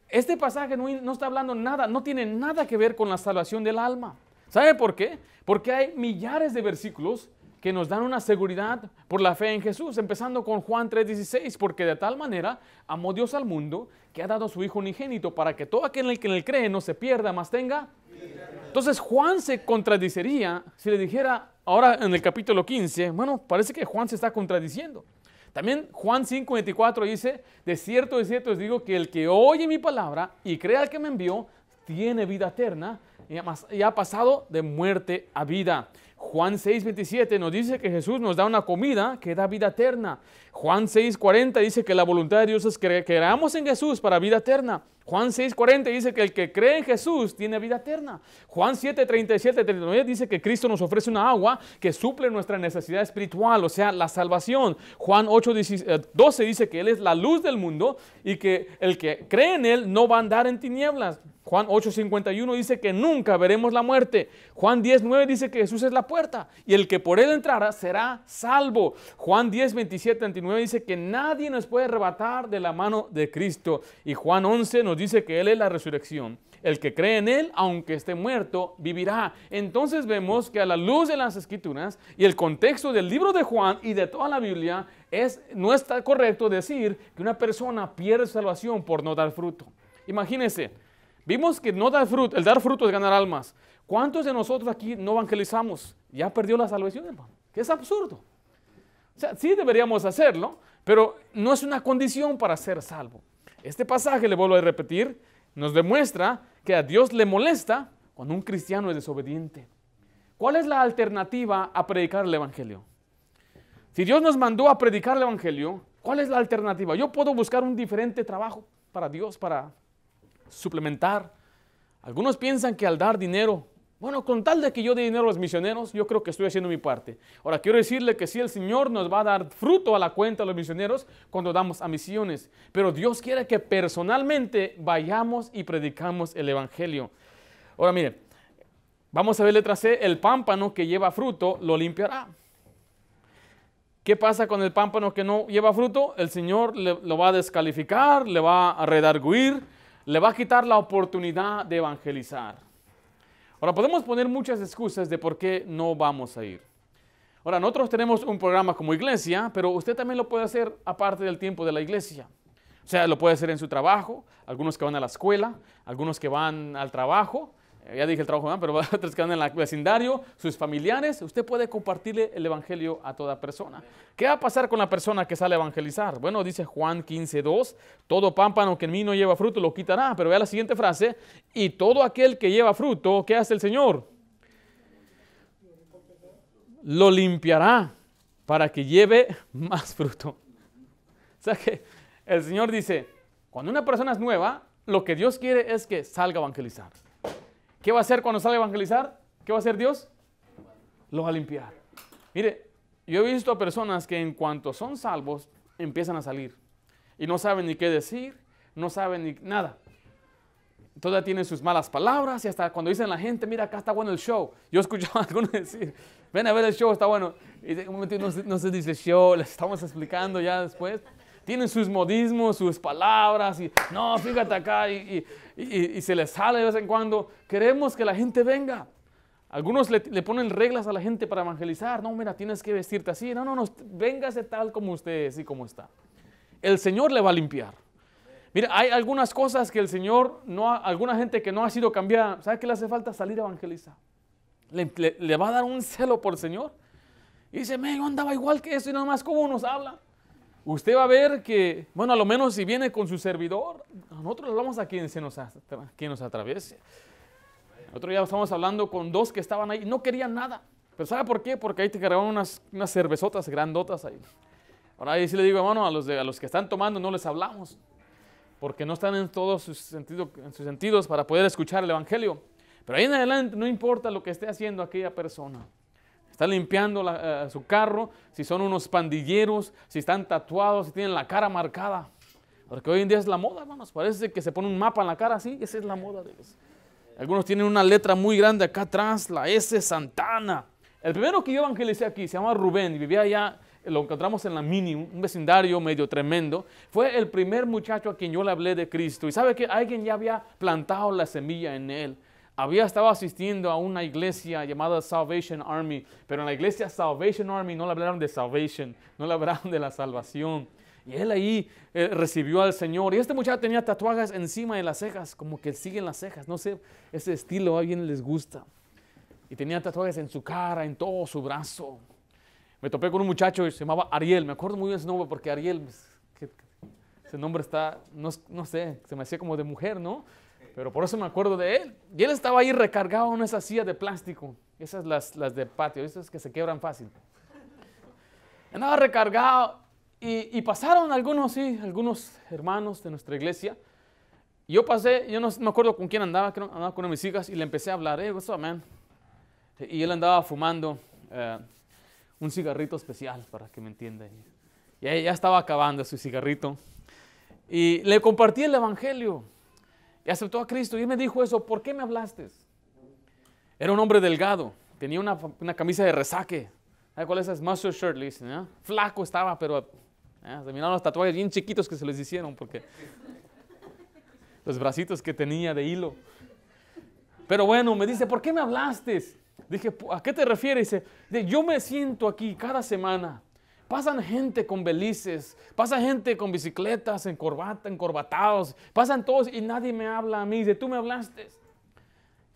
este pasaje no está hablando nada, no tiene nada que ver con la salvación del alma. ¿Sabe por qué? Porque hay millares de versículos que nos dan una seguridad por la fe en Jesús, empezando con Juan 3:16, porque de tal manera amó Dios al mundo que ha dado a su Hijo unigénito para que todo aquel que en él cree no se pierda, mas tenga. Entonces Juan se contradiciría si le dijera ahora en el capítulo 15, bueno, parece que Juan se está contradiciendo. También Juan 5:24 dice, de cierto os digo que el que oye mi palabra y crea al que me envió, tiene vida eterna y ha pasado de muerte a vida. Juan 6:27 nos dice que Jesús nos da una comida que da vida eterna. Juan 6:40 dice que la voluntad de Dios es que creamos en Jesús para vida eterna. Juan 6:40 dice que el que cree en Jesús tiene vida eterna. Juan 7:37-39 dice que Cristo nos ofrece una agua que suple nuestra necesidad espiritual, o sea, la salvación. Juan 8:12 dice que Él es la luz del mundo y que el que cree en Él no va a andar en tinieblas. Juan 8:51 dice que nunca veremos la muerte. Juan 10:9 dice que Jesús es la puerta y el que por Él entrara será salvo. Juan 10:27-29 dice que nadie nos puede arrebatar de la mano de Cristo. Y Juan 11 nos dice que Él es la resurrección. El que cree en Él, aunque esté muerto, vivirá. Entonces vemos que a la luz de las Escrituras y el contexto del libro de Juan y de toda la Biblia, no está correcto decir que una persona pierde salvación por no dar fruto. Imagínense, vimos que no dar fruto, el dar fruto es ganar almas. ¿Cuántos de nosotros aquí no evangelizamos? Ya perdió la salvación, hermano. Que es absurdo. O sea, sí deberíamos hacerlo, pero no es una condición para ser salvo. Este pasaje, le vuelvo a repetir, nos demuestra que a Dios le molesta cuando un cristiano es desobediente. ¿Cuál es la alternativa a predicar el evangelio? Si Dios nos mandó a predicar el evangelio, ¿cuál es la alternativa? Yo puedo buscar un diferente trabajo para Dios, para suplementar. Algunos piensan que al dar dinero, bueno, con tal de que yo dé dinero a los misioneros, yo creo que estoy haciendo mi parte. Ahora, quiero decirle que sí, el Señor nos va a dar fruto a la cuenta de los misioneros cuando damos a misiones. Pero Dios quiere que personalmente vayamos y predicamos el evangelio. Ahora, mire, vamos a ver letra C, el pámpano que lleva fruto lo limpiará. ¿Qué pasa con el pámpano que no lleva fruto? El Señor lo va a descalificar, le va a redarguir, le va a quitar la oportunidad de evangelizar. Ahora, podemos poner muchas excusas de por qué no vamos a ir. Ahora, nosotros tenemos un programa como iglesia, pero usted también lo puede hacer aparte del tiempo de la iglesia. O sea, lo puede hacer en su trabajo, algunos que van a la escuela, algunos que van al trabajo, ya dije el trabajo, pero otros que van en el vecindario, sus familiares. Usted puede compartirle el evangelio a toda persona. ¿Qué va a pasar con la persona que sale a evangelizar? Bueno, dice Juan 15:2, todo pámpano que en mí no lleva fruto lo quitará. Pero vea la siguiente frase, y todo aquel que lleva fruto, ¿qué hace el Señor? Lo limpiará para que lleve más fruto. O sea que el Señor dice, cuando una persona es nueva, lo que Dios quiere es que salga a evangelizar. ¿Qué va a hacer cuando salga a evangelizar? ¿Qué va a hacer Dios? Lo va a limpiar. Mire, yo he visto a personas que en cuanto son salvos, empiezan a salir. Y no saben ni qué decir, no saben ni nada. Todavía tienen sus malas palabras y hasta cuando dicen a la gente, mira, acá está bueno el show. Yo he escuchado a algunos decir, ven a ver el show, está bueno. Y de un momento no se dice show, les estamos explicando ya después. Tienen sus modismos, sus palabras, y no, fíjate acá, y se les sale de vez en cuando. Queremos que la gente venga. Algunos le ponen reglas a la gente para evangelizar. No, mira, tienes que vestirte así. No, véngase tal como usted es y como está. El Señor le va a limpiar. Mira, hay algunas cosas que el Señor, alguna gente que no ha sido cambiada, ¿sabe qué le hace falta? Salir a evangelizar. Le va a dar un celo por el Señor. Y dice, yo andaba igual que eso y nada más cómo nos habla. Usted va a ver que, bueno, a lo menos si viene con su servidor, nosotros vamos a quien nos atraviese. Nosotros ya estamos hablando con dos que estaban ahí, no querían nada. Pero ¿sabe por qué? Porque ahí te cargaban unas cervezotas grandotas ahí. Ahora ahí sí le digo, hermano, a los que están tomando no les hablamos. Porque no están en todos sus sentidos para poder escuchar el evangelio. Pero ahí en adelante no importa lo que esté haciendo aquella persona. Está limpiando su carro, si son unos pandilleros, si están tatuados, si tienen la cara marcada. Porque hoy en día es la moda, hermanos. Parece que se pone un mapa en la cara así, esa es la moda de ellos. Algunos tienen una letra muy grande acá atrás, la S Santana. El primero que yo evangelicé aquí se llama Rubén y vivía allá, lo encontramos en la Mini, un vecindario medio tremendo. Fue el primer muchacho a quien yo le hablé de Cristo. Y sabe que alguien ya había plantado la semilla en él. Había estado asistiendo a una iglesia llamada Salvation Army, pero en la iglesia Salvation Army no le hablaron de salvation, no le hablaron de la salvación. Y él ahí recibió al Señor. Y este muchacho tenía tatuajes encima de las cejas, como que siguen las cejas. No sé, ese estilo a alguien les gusta. Y tenía tatuajes en su cara, en todo su brazo. Me topé con un muchacho que se llamaba Ariel. Me acuerdo muy bien su nombre porque Ariel, ese nombre está, no sé, se me hacía como de mujer, ¿no? Pero por eso me acuerdo de él. Y él estaba ahí recargado en esa silla de plástico. Esas las de patio, esas que se quebran fácil. Andaba recargado. Y pasaron algunos hermanos de nuestra iglesia. Y yo pasé, yo no me acuerdo con quién andaba, creo, andaba con una de mis hijas y le empecé a hablar, what's up, man? Y él andaba fumando un cigarrito especial, para que me entienda. Y ya estaba acabando su cigarrito. Y le compartí el evangelio. Y aceptó a Cristo. Y él me dijo eso, ¿por qué me hablaste? Era un hombre delgado, tenía una camisa de resaque. ¿Sabes cuál es? Mustard shirt, le dicen, ¿no? Flaco estaba, pero se miraron los tatuajes bien chiquitos que se les hicieron, porque los bracitos que tenía de hilo. Pero bueno, me dice, ¿por qué me hablaste? Dije, ¿a qué te refieres? Dice, yo me siento aquí cada semana. Pasan gente con belices, pasa gente con bicicletas, encorbatados, pasan todos y nadie me habla a mí. Dice, ¿tú me hablaste?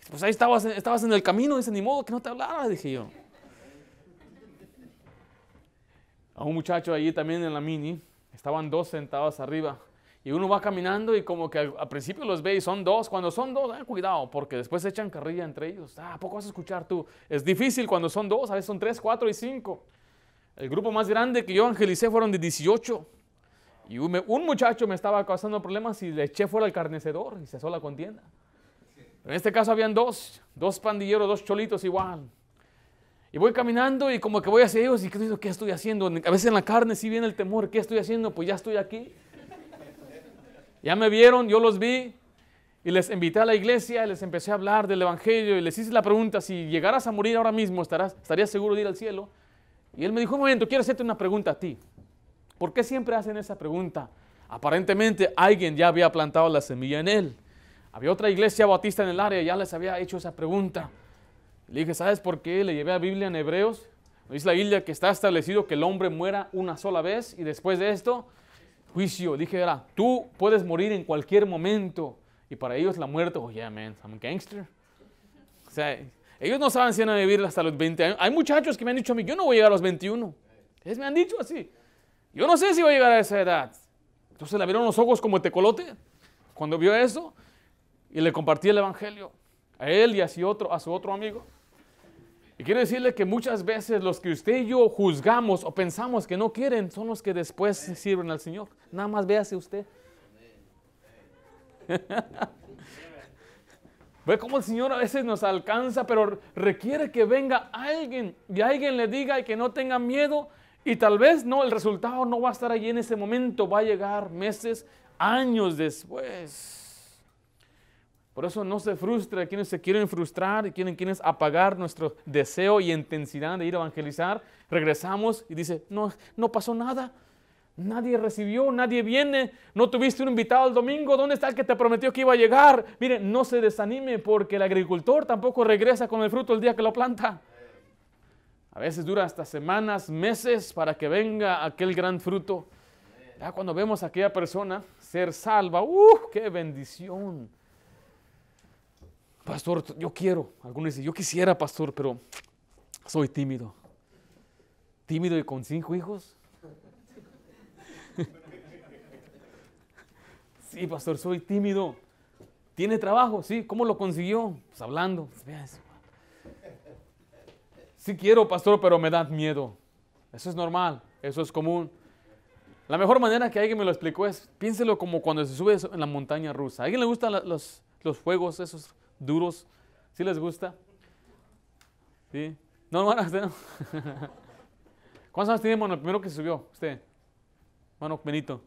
Pues ahí estabas en el camino, dice, ni modo que no te hablara, dije yo. A un muchacho allí también en la Mini, estaban dos sentados arriba. Y uno va caminando y como que al principio los ve y son dos. Cuando son dos, cuidado, porque después se echan carrilla entre ellos. ¿A poco vas a escuchar tú? Es difícil cuando son dos, a veces son 3, 4 y 5. El grupo más grande que yo evangelicé fueron de 18. Y un muchacho me estaba causando problemas y le eché fuera al carnecedor y cesó la contienda. En este caso habían dos pandilleros, 2 cholitos igual. Y voy caminando y como que voy hacia ellos y ¿qué estoy haciendo? A veces en la carne sí viene el temor, ¿qué estoy haciendo? Pues ya estoy aquí. Ya me vieron, yo los vi y les invité a la iglesia y les empecé a hablar del evangelio y les hice la pregunta, si llegaras a morir ahora mismo, ¿estarías seguro de ir al cielo? Y él me dijo, un momento, quiero hacerte una pregunta a ti. ¿Por qué siempre hacen esa pregunta? Aparentemente alguien ya había plantado la semilla en él. Había otra iglesia bautista en el área y ya les había hecho esa pregunta. Le dije, ¿sabes por qué? Le llevé a la Biblia en Hebreos. Dice la Biblia que está establecido que el hombre muera una sola vez y después de esto, juicio. Dije, tú puedes morir en cualquier momento. Y para ellos la muerte, oh yeah man, I'm a gangster. O sea, ellos no saben si van a vivir hasta los 20 años. Hay muchachos que me han dicho a mí, yo no voy a llegar a los 21. Ellos me han dicho así. Yo no sé si voy a llegar a esa edad. Entonces le abrieron los ojos como tecolote cuando vio eso y le compartí el evangelio a él y a su otro amigo. Y quiero decirle que muchas veces los que usted y yo juzgamos o pensamos que no quieren son los que después sirven al Señor. Nada más véase usted. Ve cómo el Señor a veces nos alcanza, pero requiere que venga alguien y alguien le diga y que no tenga miedo. Y tal vez no, el resultado no va a estar allí en ese momento, va a llegar meses, años después. Por eso no se frustre, quienes se quieren frustrar y quienes apagar nuestro deseo y intensidad de ir a evangelizar. Regresamos y dice, no pasó nada, nadie recibió, nadie viene, no tuviste un invitado el domingo, ¿dónde está el que te prometió que iba a llegar? Mire, no se desanime porque el agricultor tampoco regresa con el fruto el día que lo planta. A veces dura hasta semanas, meses para que venga aquel gran fruto. Ya cuando vemos a aquella persona ser salva, ¡qué bendición! Pastor, yo quiero. Algunos dicen, yo quisiera, pastor, pero soy tímido. ¿Tímido y con 5 hijos? Sí, pastor, soy tímido. ¿Tiene trabajo? Sí. ¿Cómo lo consiguió? Pues hablando. Sí quiero, pastor, pero me da miedo. Eso es normal, eso es común. La mejor manera que alguien me lo explicó es, piénselo como cuando se sube en la montaña rusa. ¿A alguien le gustan los juegos esos duros? ¿Sí les gusta? ¿Sí? No, hermana, usted no. ¿Cuántos años tiene, hermano, el primero que se subió? Usted. Hermano Benito.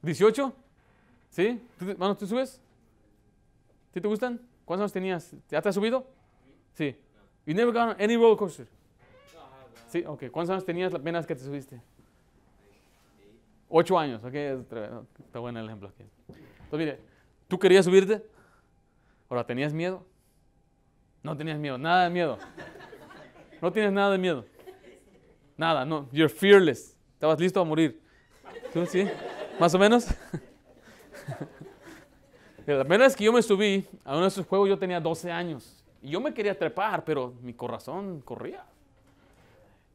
¿18? ¿Sí? Hermano, ¿tú subes? ¿Sí te gustan? ¿Cuántos años tenías? ¿Ya te has subido? Sí. You never gone on any roller coaster? Sí, ok. ¿Cuántos años tenías la primera vez que te subiste? 8 años, ok. Está bueno el ejemplo aquí. Entonces, mire, ¿tú querías subirte? Ahora, ¿tenías miedo? No tenías miedo, nada de miedo. No tienes nada de miedo. Nada, no. You're fearless. Estabas listo a morir. ¿Tú sí? ¿Más o menos? La primera vez que yo me subí a uno de esos juegos yo tenía 12 años. Y yo me quería trepar, pero mi corazón corría.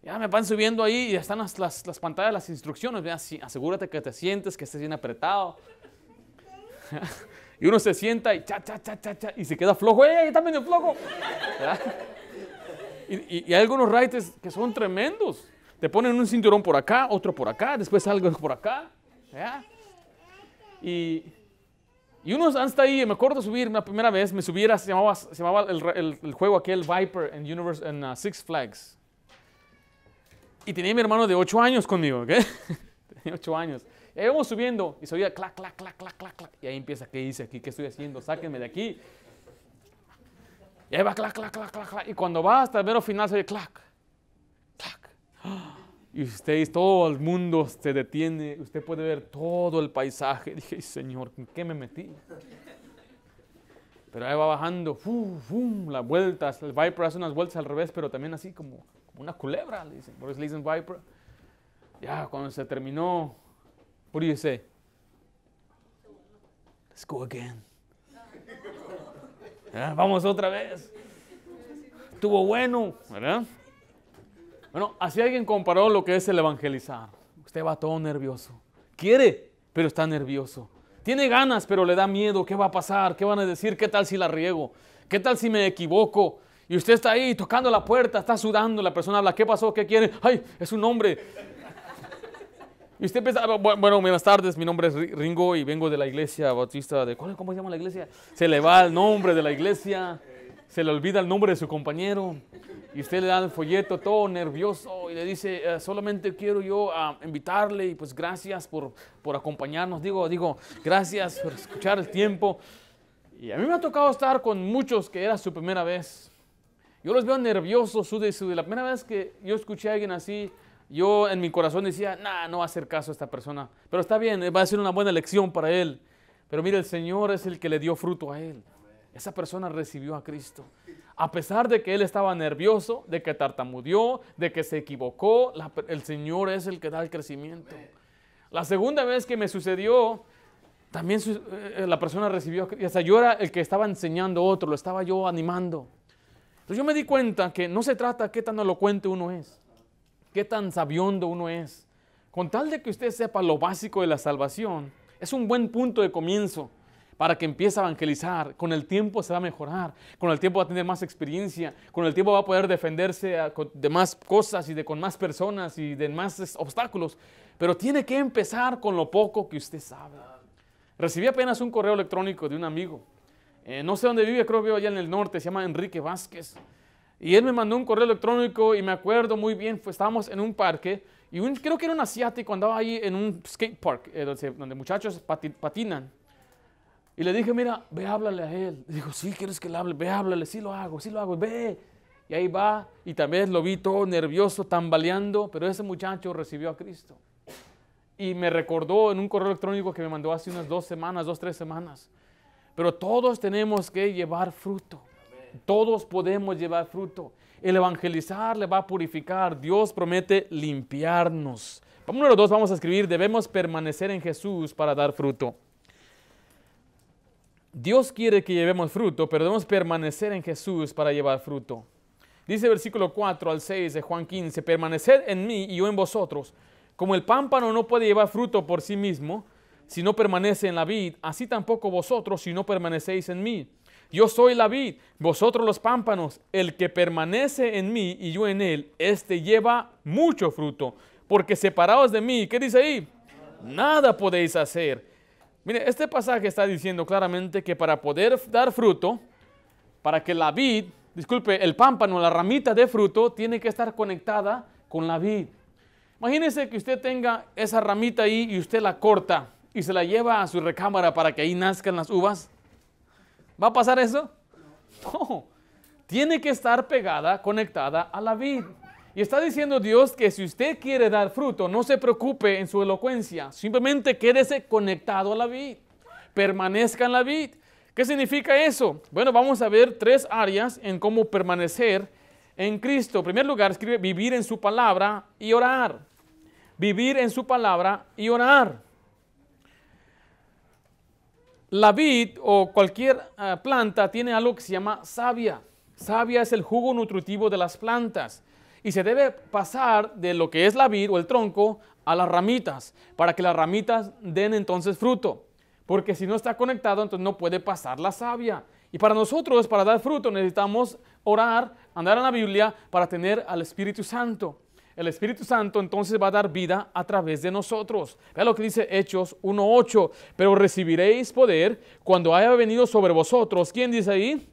Ya me van subiendo ahí y están las pantallas, las instrucciones. Vea, asegúrate que te sientes, que estés bien apretado. Y uno se sienta y y se queda flojo. ¡Ey, está medio flojo! Y hay algunos rides que son tremendos. Te ponen un cinturón por acá, otro por acá, después algo por acá. ¿Ya? Y uno hasta ahí, me acuerdo de subir la primera vez, me subiera, se llamaba el juego aquel Viper en Six Flags. Y tenía mi hermano de 8 años conmigo, ¿ok? Tenía 8 años. Y ahí vamos subiendo y se oía clac, clac, clac, clac, clac, clac. Y ahí empieza, ¿qué hice aquí? ¿Qué estoy haciendo? Sáquenme de aquí. Y ahí va clac, clac, clac, clac, clac. Y cuando va hasta el mero final se oye clac, clac. Y usted, todo el mundo se detiene. Usted puede ver todo el paisaje. Dije, Señor, ¿en qué me metí? Pero ahí va bajando, las vueltas. El Viper hace unas vueltas al revés, pero también así como una culebra, le dicen. Por eso le dicen Viper. Ya, cuando se terminó, what do you say? Let's go again. Ya, vamos otra vez. Estuvo bueno, ¿verdad? Bueno, así alguien comparó lo que es el evangelizar. Usted va todo nervioso. Quiere, pero está nervioso. Tiene ganas, pero le da miedo. ¿Qué va a pasar? ¿Qué van a decir? ¿Qué tal si la riego? ¿Qué tal si me equivoco? Y usted está ahí tocando la puerta, está sudando. La persona habla, ¿qué pasó? ¿Qué quiere? ¡Ay, es un hombre! Y usted piensa, bueno, buenas tardes, mi nombre es Ringo y vengo de la iglesia bautista de... ¿Cómo se llama la iglesia? Se le va el nombre de la iglesia, se le olvida el nombre de su compañero. Y usted le da el folleto todo nervioso y le dice, solamente quiero yo invitarle y pues gracias por acompañarnos. Digo, gracias por escuchar el tiempo. Y a mí me ha tocado estar con muchos que era su primera vez. Yo los veo nerviosos, sude. La primera vez que yo escuché a alguien así, yo en mi corazón decía, no va a hacer caso a esta persona. Pero está bien, va a ser una buena lección para él. Pero mire, el Señor es el que le dio fruto a él. Esa persona recibió a Cristo. A pesar de que él estaba nervioso, de que tartamudeó, de que se equivocó, el Señor es el que da el crecimiento. La segunda vez que me sucedió, también la persona recibió, y hasta yo era el que estaba enseñando a otro, lo estaba yo animando. Entonces yo me di cuenta que no se trata de qué tan elocuente uno es, qué tan sabiondo uno es. Con tal de que usted sepa lo básico de la salvación, es un buen punto de comienzo para que empiece a evangelizar. Con el tiempo se va a mejorar, con el tiempo va a tener más experiencia, con el tiempo va a poder defenderse de más cosas y con más personas y de más obstáculos. Pero tiene que empezar con lo poco que usted sabe. Recibí apenas un correo electrónico de un amigo. No sé dónde vive, creo que vive allá en el norte, se llama Enrique Vázquez. Y él me mandó un correo electrónico y me acuerdo muy bien, estábamos en un parque y creo que era un asiático, andaba ahí en un skate park donde muchachos patinan. Y le dije, mira, ve, háblale a él. Dijo, sí, ¿quieres que le hable? Ve, háblale, sí lo hago, ve. Y ahí va, y también lo vi todo nervioso, tambaleando, pero ese muchacho recibió a Cristo. Y me recordó en un correo electrónico que me mandó hace unas 3 semanas. Pero todos tenemos que llevar fruto. Todos podemos llevar fruto. El evangelizar le va a purificar. Dios promete limpiarnos. Número 2, vamos a escribir, debemos permanecer en Jesús para dar fruto. Dios quiere que llevemos fruto, pero debemos permanecer en Jesús para llevar fruto. Dice versículo 4 al 6 de Juan 15, permaneced en mí y yo en vosotros. Como el pámpano no puede llevar fruto por sí mismo, si no permanece en la vid, así tampoco vosotros si no permanecéis en mí. Yo soy la vid, vosotros los pámpanos. El que permanece en mí y yo en él, este lleva mucho fruto. Porque separados de mí, ¿qué dice ahí? Nada podéis hacer. Mire, este pasaje está diciendo claramente que para poder dar fruto, para que la vid, disculpe, el pámpano, la ramita de fruto, tiene que estar conectada con la vid. Imagínese que usted tenga esa ramita ahí y usted la corta y se la lleva a su recámara para que ahí nazcan las uvas. ¿Va a pasar eso? No. Tiene que estar pegada, conectada a la vid. Y está diciendo Dios que si usted quiere dar fruto, no se preocupe en su elocuencia. Simplemente quédese conectado a la vid. Permanezca en la vid. ¿Qué significa eso? Bueno, vamos a ver 3 áreas en cómo permanecer en Cristo. En primer lugar, escribe vivir en su palabra y orar. Vivir en su palabra y orar. La vid o cualquier planta tiene algo que se llama savia. Savia es el jugo nutritivo de las plantas. Y se debe pasar de lo que es la vid o el tronco a las ramitas, para que las ramitas den entonces fruto. Porque si no está conectado, entonces no puede pasar la savia. Y para nosotros, para dar fruto, necesitamos orar, andar en la Biblia para tener al Espíritu Santo. El Espíritu Santo entonces va a dar vida a través de nosotros. Vea lo que dice Hechos 1:8. Pero recibiréis poder cuando haya venido sobre vosotros. ¿Quién dice ahí?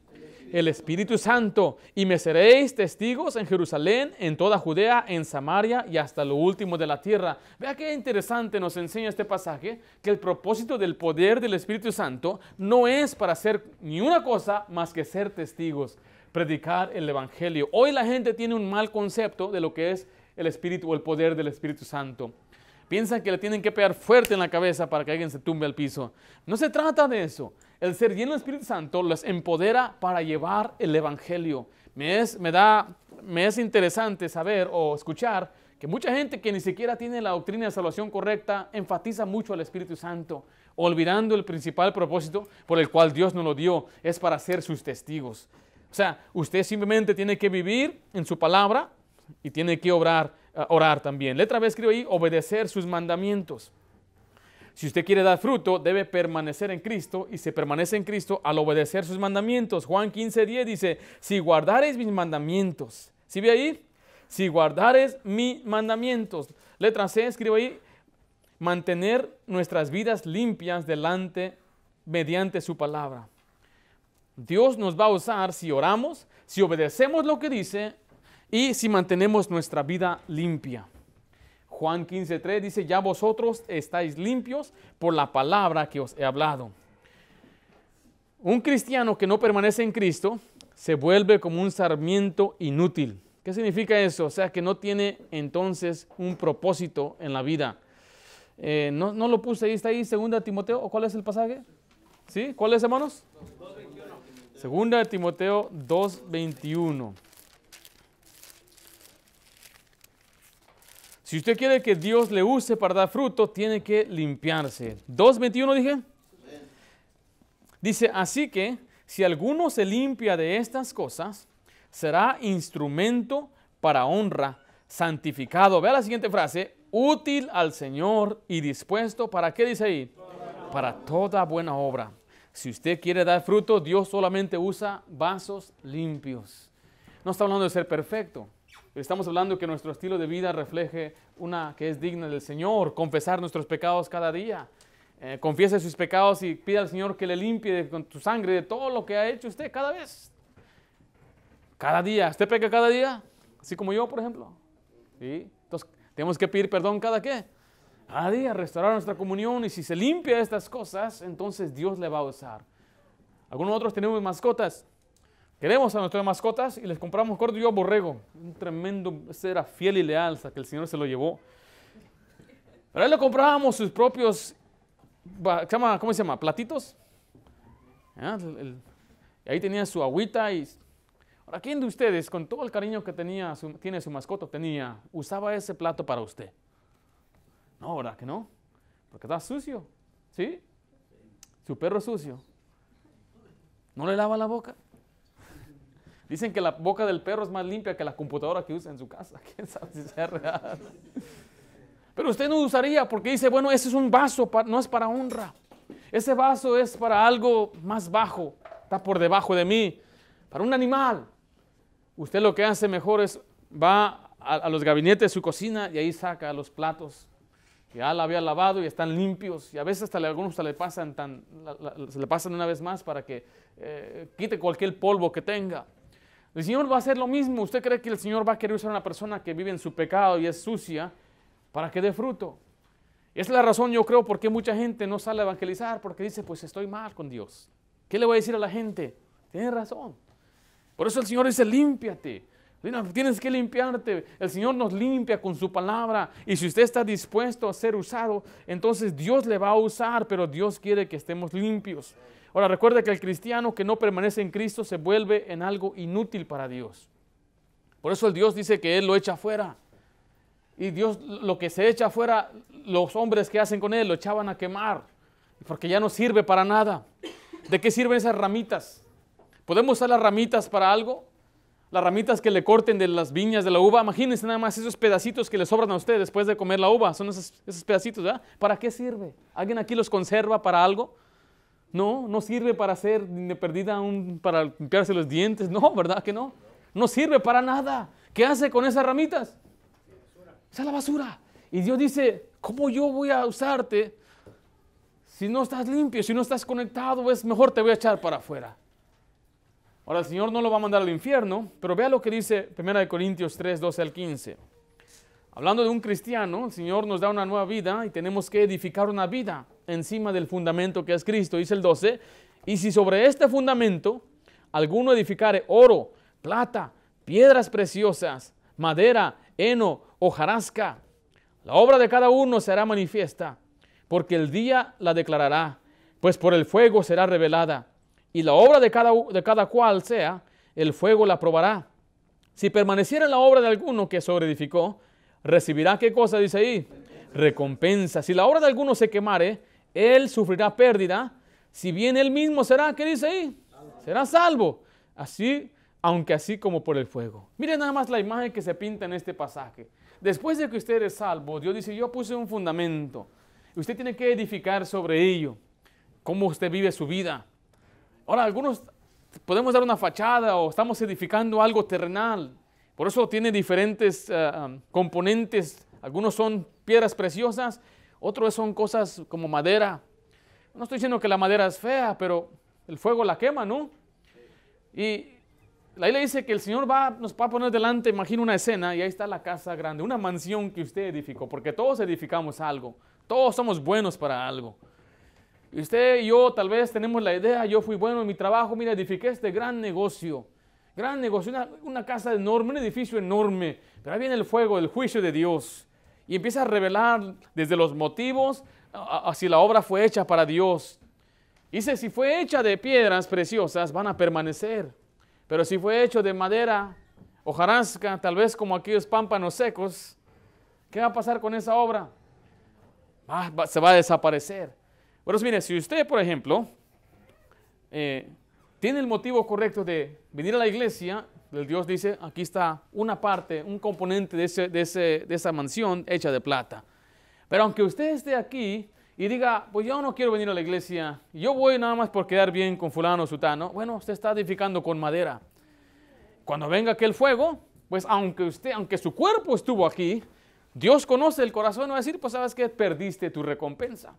El Espíritu Santo, y me seréis testigos en Jerusalén, en toda Judea, en Samaria y hasta lo último de la tierra. Vea qué interesante nos enseña este pasaje, que el propósito del poder del Espíritu Santo no es para hacer ni una cosa más que ser testigos, predicar el Evangelio. Hoy la gente tiene un mal concepto de lo que es el Espíritu o el poder del Espíritu Santo. Piensan que le tienen que pegar fuerte en la cabeza para que alguien se tumbe al piso. No se trata de eso. El ser lleno del Espíritu Santo los empodera para llevar el Evangelio. Me es interesante saber o escuchar que mucha gente que ni siquiera tiene la doctrina de salvación correcta enfatiza mucho al Espíritu Santo, olvidando el principal propósito por el cual Dios nos lo dio, es para ser sus testigos. O sea, usted simplemente tiene que vivir en su palabra y tiene que orar también. Letra B escribe ahí, obedecer sus mandamientos. Si usted quiere dar fruto, debe permanecer en Cristo, y se permanece en Cristo al obedecer sus mandamientos. Juan 15:10 dice, si guardareis mis mandamientos. ¿Sí ve ahí? Si guardareis mis mandamientos. Letra C escribe ahí, mantener nuestras vidas limpias mediante su palabra. Dios nos va a usar si oramos, si obedecemos lo que dice y si mantenemos nuestra vida limpia. Juan 15:3 dice, ya vosotros estáis limpios por la palabra que os he hablado. Un cristiano que no permanece en Cristo se vuelve como un sarmiento inútil. ¿Qué significa eso? O sea, que no tiene entonces un propósito en la vida. No lo puse ahí, está ahí, 2 Timoteo, ¿o cuál es el pasaje? ¿Sí? ¿Cuál es, hermanos? 2 Timoteo 2:21. Si usted quiere que Dios le use para dar fruto, tiene que limpiarse. 2:21 dije. Dice, así que si alguno se limpia de estas cosas, será instrumento para honra, santificado. Vea la siguiente frase, útil al Señor y dispuesto, ¿para qué dice ahí? Para toda buena obra. Si usted quiere dar fruto, Dios solamente usa vasos limpios. No está hablando de ser perfecto. Estamos hablando que nuestro estilo de vida refleje una que es digna del Señor, confesar nuestros pecados cada día. Confiese sus pecados y pida al Señor que le limpie con tu sangre de todo lo que ha hecho usted cada vez. Cada día. ¿Usted peca cada día? Así como yo, por ejemplo. ¿Sí? Entonces, tenemos que pedir perdón cada qué. Cada día, restaurar nuestra comunión, y si se limpia estas cosas, entonces Dios le va a usar. Algunos otros tenemos mascotas. Queremos a nuestras mascotas y les compramos, recuerdo yo, borrego. Un tremendo, ese era fiel y leal hasta que el Señor se lo llevó. Pero a él le comprábamos sus propios, ¿cómo se llama? Platitos. Y ahí tenía su agüita. Ahora, ¿quién de ustedes, con todo el cariño que tiene su mascota, usaba ese plato para usted? No, ¿verdad que no? Porque está sucio, ¿sí? Su perro es sucio. ¿No le lava la boca? Dicen que la boca del perro es más limpia que la computadora que usa en su casa. ¿Quién sabe si sea real? Pero usted no usaría porque dice, bueno, ese es un vaso, no es para honra. Ese vaso es para algo más bajo, está por debajo de mí, para un animal. Usted lo que hace mejor es, va a los gabinetes de su cocina y ahí saca los platos Ya la había lavado y están limpios. Y a veces hasta algunos se le pasan una vez más para que quite cualquier polvo que tenga. El Señor va a hacer lo mismo. ¿Usted cree que el Señor va a querer usar a una persona que vive en su pecado y es sucia para que dé fruto? Y esa es la razón, yo creo, por qué mucha gente no sale a evangelizar, porque dice, pues estoy mal con Dios. ¿Qué le voy a decir a la gente? Tiene razón. Por eso el Señor dice, límpiate. Tienes que limpiarte. El Señor nos limpia con su palabra. Y si usted está dispuesto a ser usado, entonces Dios le va a usar, pero Dios quiere que estemos limpios. Ahora, recuerda que el cristiano que no permanece en Cristo se vuelve en algo inútil para Dios. Por eso el Dios dice que Él lo echa fuera. Y Dios, lo que se echa afuera, los hombres que hacen con él, lo echaban a quemar, porque ya no sirve para nada. ¿De qué sirven esas ramitas? ¿Podemos usar las ramitas para algo? Las ramitas que le corten de las viñas de la uva, imagínense nada más esos pedacitos que le sobran a usted después de comer la uva, son esos pedacitos, ¿verdad? ¿Para qué sirve? ¿Alguien aquí los conserva para algo? No, no sirve para hacer de perdida para limpiarse los dientes, no, ¿verdad que no? No sirve para nada. ¿Qué hace con esas ramitas? Esa es la basura. Y Dios dice, ¿cómo yo voy a usarte si no estás limpio, si no estás conectado? Es mejor te voy a echar para afuera. Ahora el Señor no lo va a mandar al infierno, pero vea lo que dice 1 Corintios 3, 12 al 15. Hablando de un cristiano, el Señor nos da una nueva vida y tenemos que edificar una vida encima del fundamento que es Cristo. Dice el 12, y si sobre este fundamento alguno edificare oro, plata, piedras preciosas, madera, heno, hojarasca, la obra de cada uno será manifiesta, porque el día la declarará, pues por el fuego será revelada, y la obra de cada cual sea, el fuego la probará. Si permaneciera en la obra de alguno que sobreedificó, recibirá, ¿qué cosa dice ahí? Recompensa. Si la obra de alguno se quemare, él sufrirá pérdida, si bien él mismo será, ¿qué dice ahí? Será salvo, así, aunque así como por el fuego. Miren nada más la imagen que se pinta en este pasaje. Después de que usted es salvo, Dios dice, yo puse un fundamento. Usted tiene que edificar sobre ello. Cómo usted vive su vida. Ahora, algunos podemos dar una fachada o estamos edificando algo terrenal. Por eso tiene diferentes componentes. Algunos son piedras preciosas, otros son cosas como madera. No estoy diciendo que la madera es fea, pero el fuego la quema, ¿no? Y la Biblia dice que el Señor nos va a poner delante, imagina una escena, y ahí está la casa grande, una mansión que usted edificó, porque todos edificamos algo, todos somos buenos para algo. Y usted y yo tal vez tenemos la idea, yo fui bueno en mi trabajo, mira, edifiqué este gran negocio, una casa enorme, un edificio enorme, pero ahí viene el fuego, el juicio de Dios, y empieza a revelar desde los motivos, si la obra fue hecha para Dios. Dice, si fue hecha de piedras preciosas, van a permanecer. Pero si fue hecho de madera, hojarasca, tal vez como aquellos pámpanos secos, ¿qué va a pasar con esa obra? Se va a desaparecer. Pero mire, si usted, por ejemplo, tiene el motivo correcto de venir a la iglesia, el Dios dice, aquí está una parte, un componente de esa mansión hecha de plata. Pero aunque usted esté aquí y diga, pues yo no quiero venir a la iglesia, yo voy nada más por quedar bien con fulano o sutano, bueno, usted está edificando con madera. Cuando venga aquel fuego, pues aunque su cuerpo estuvo aquí, Dios conoce el corazón y va a decir, pues sabes que perdiste tu recompensa.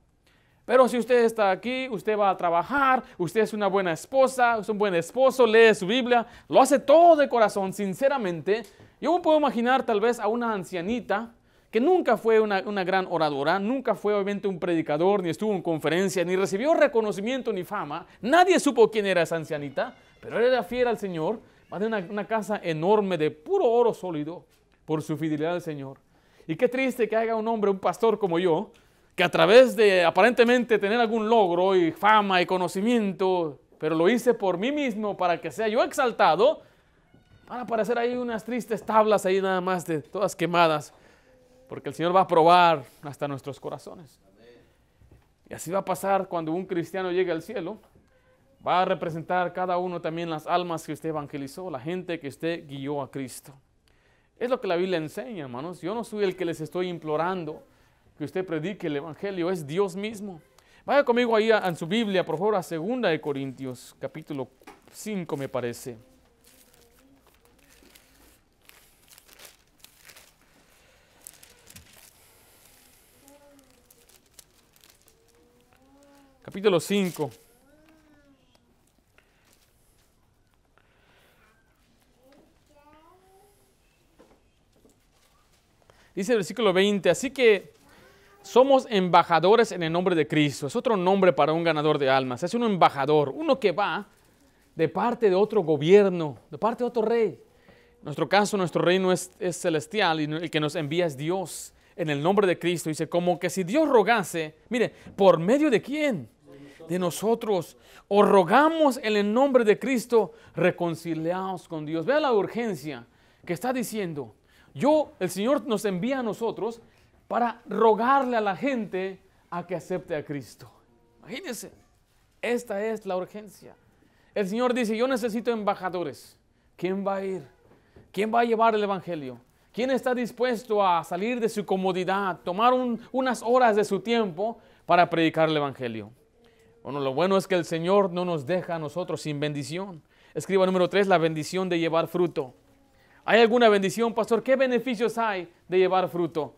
Pero si usted está aquí, usted va a trabajar, usted es una buena esposa, es un buen esposo, lee su Biblia, lo hace todo de corazón, sinceramente. Yo me puedo imaginar tal vez a una ancianita que nunca fue una gran oradora, nunca fue obviamente un predicador, ni estuvo en conferencia, ni recibió reconocimiento ni fama. Nadie supo quién era esa ancianita, pero él era fiel al Señor. Va de una casa enorme de puro oro sólido por su fidelidad al Señor. Y qué triste que haya un hombre, un pastor como yo, que a través de aparentemente tener algún logro y fama y conocimiento, pero lo hice por mí mismo para que sea yo exaltado, van a aparecer ahí unas tristes tablas ahí nada más de todas quemadas. Porque el Señor va a probar hasta nuestros corazones. Y así va a pasar cuando un cristiano llegue al cielo. Va a representar cada uno también las almas que usted evangelizó, la gente que usted guió a Cristo. Es lo que la Biblia enseña, hermanos. Yo no soy el que les estoy implorando que usted predique el evangelio, es Dios mismo. Vaya conmigo ahí en su Biblia, por favor, a 2 Corintios, capítulo 5 me parece. capítulo 5. Dice el versículo 20, así que somos embajadores en el nombre de Cristo. Es otro nombre para un ganador de almas. Es un embajador, uno que va de parte de otro gobierno, de parte de otro rey. En nuestro caso, nuestro reino es celestial y el que nos envía es Dios en el nombre de Cristo. Dice, como que si Dios rogase, mire, ¿por medio de quién? De nosotros. O rogamos en el nombre de Cristo, reconciliados con Dios. Vea la urgencia que está diciendo. El Señor nos envía a nosotros para rogarle a la gente a que acepte a Cristo. Imagínense, esta es la urgencia. El Señor dice, yo necesito embajadores. ¿Quién va a ir? ¿Quién va a llevar el Evangelio? ¿Quién está dispuesto a salir de su comodidad, tomar unas horas de su tiempo para predicar el Evangelio? Bueno, lo bueno es que el Señor no nos deja a nosotros sin bendición. Escriba número 3, la bendición de llevar fruto. ¿Hay alguna bendición, pastor? ¿Qué beneficios hay de llevar fruto?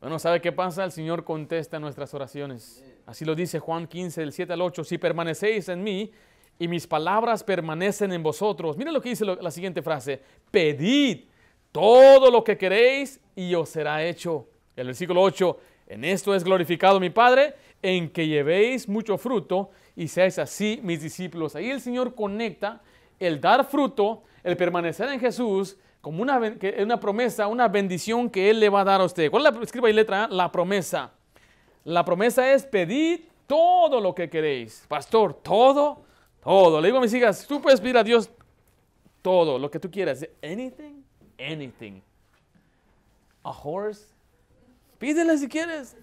Bueno, ¿sabe qué pasa? El Señor contesta nuestras oraciones. Así lo dice Juan 15, del 7 al 8. Si permanecéis en mí y mis palabras permanecen en vosotros. Miren lo que dice la siguiente frase. Pedid todo lo que queréis y os será hecho. El versículo 8. En esto es glorificado mi Padre, en que llevéis mucho fruto y seáis así mis discípulos. Ahí el Señor conecta el dar fruto, el permanecer en Jesús, como una promesa, una bendición que Él le va a dar a usted. ¿Cuál es la, escriba ahí letra A? La promesa. La promesa es pedid todo lo que queréis. Pastor, todo. Le digo a mis hijas, tú puedes pedir a Dios todo, lo que tú quieras. Anything. A horse. Pídele si quieres.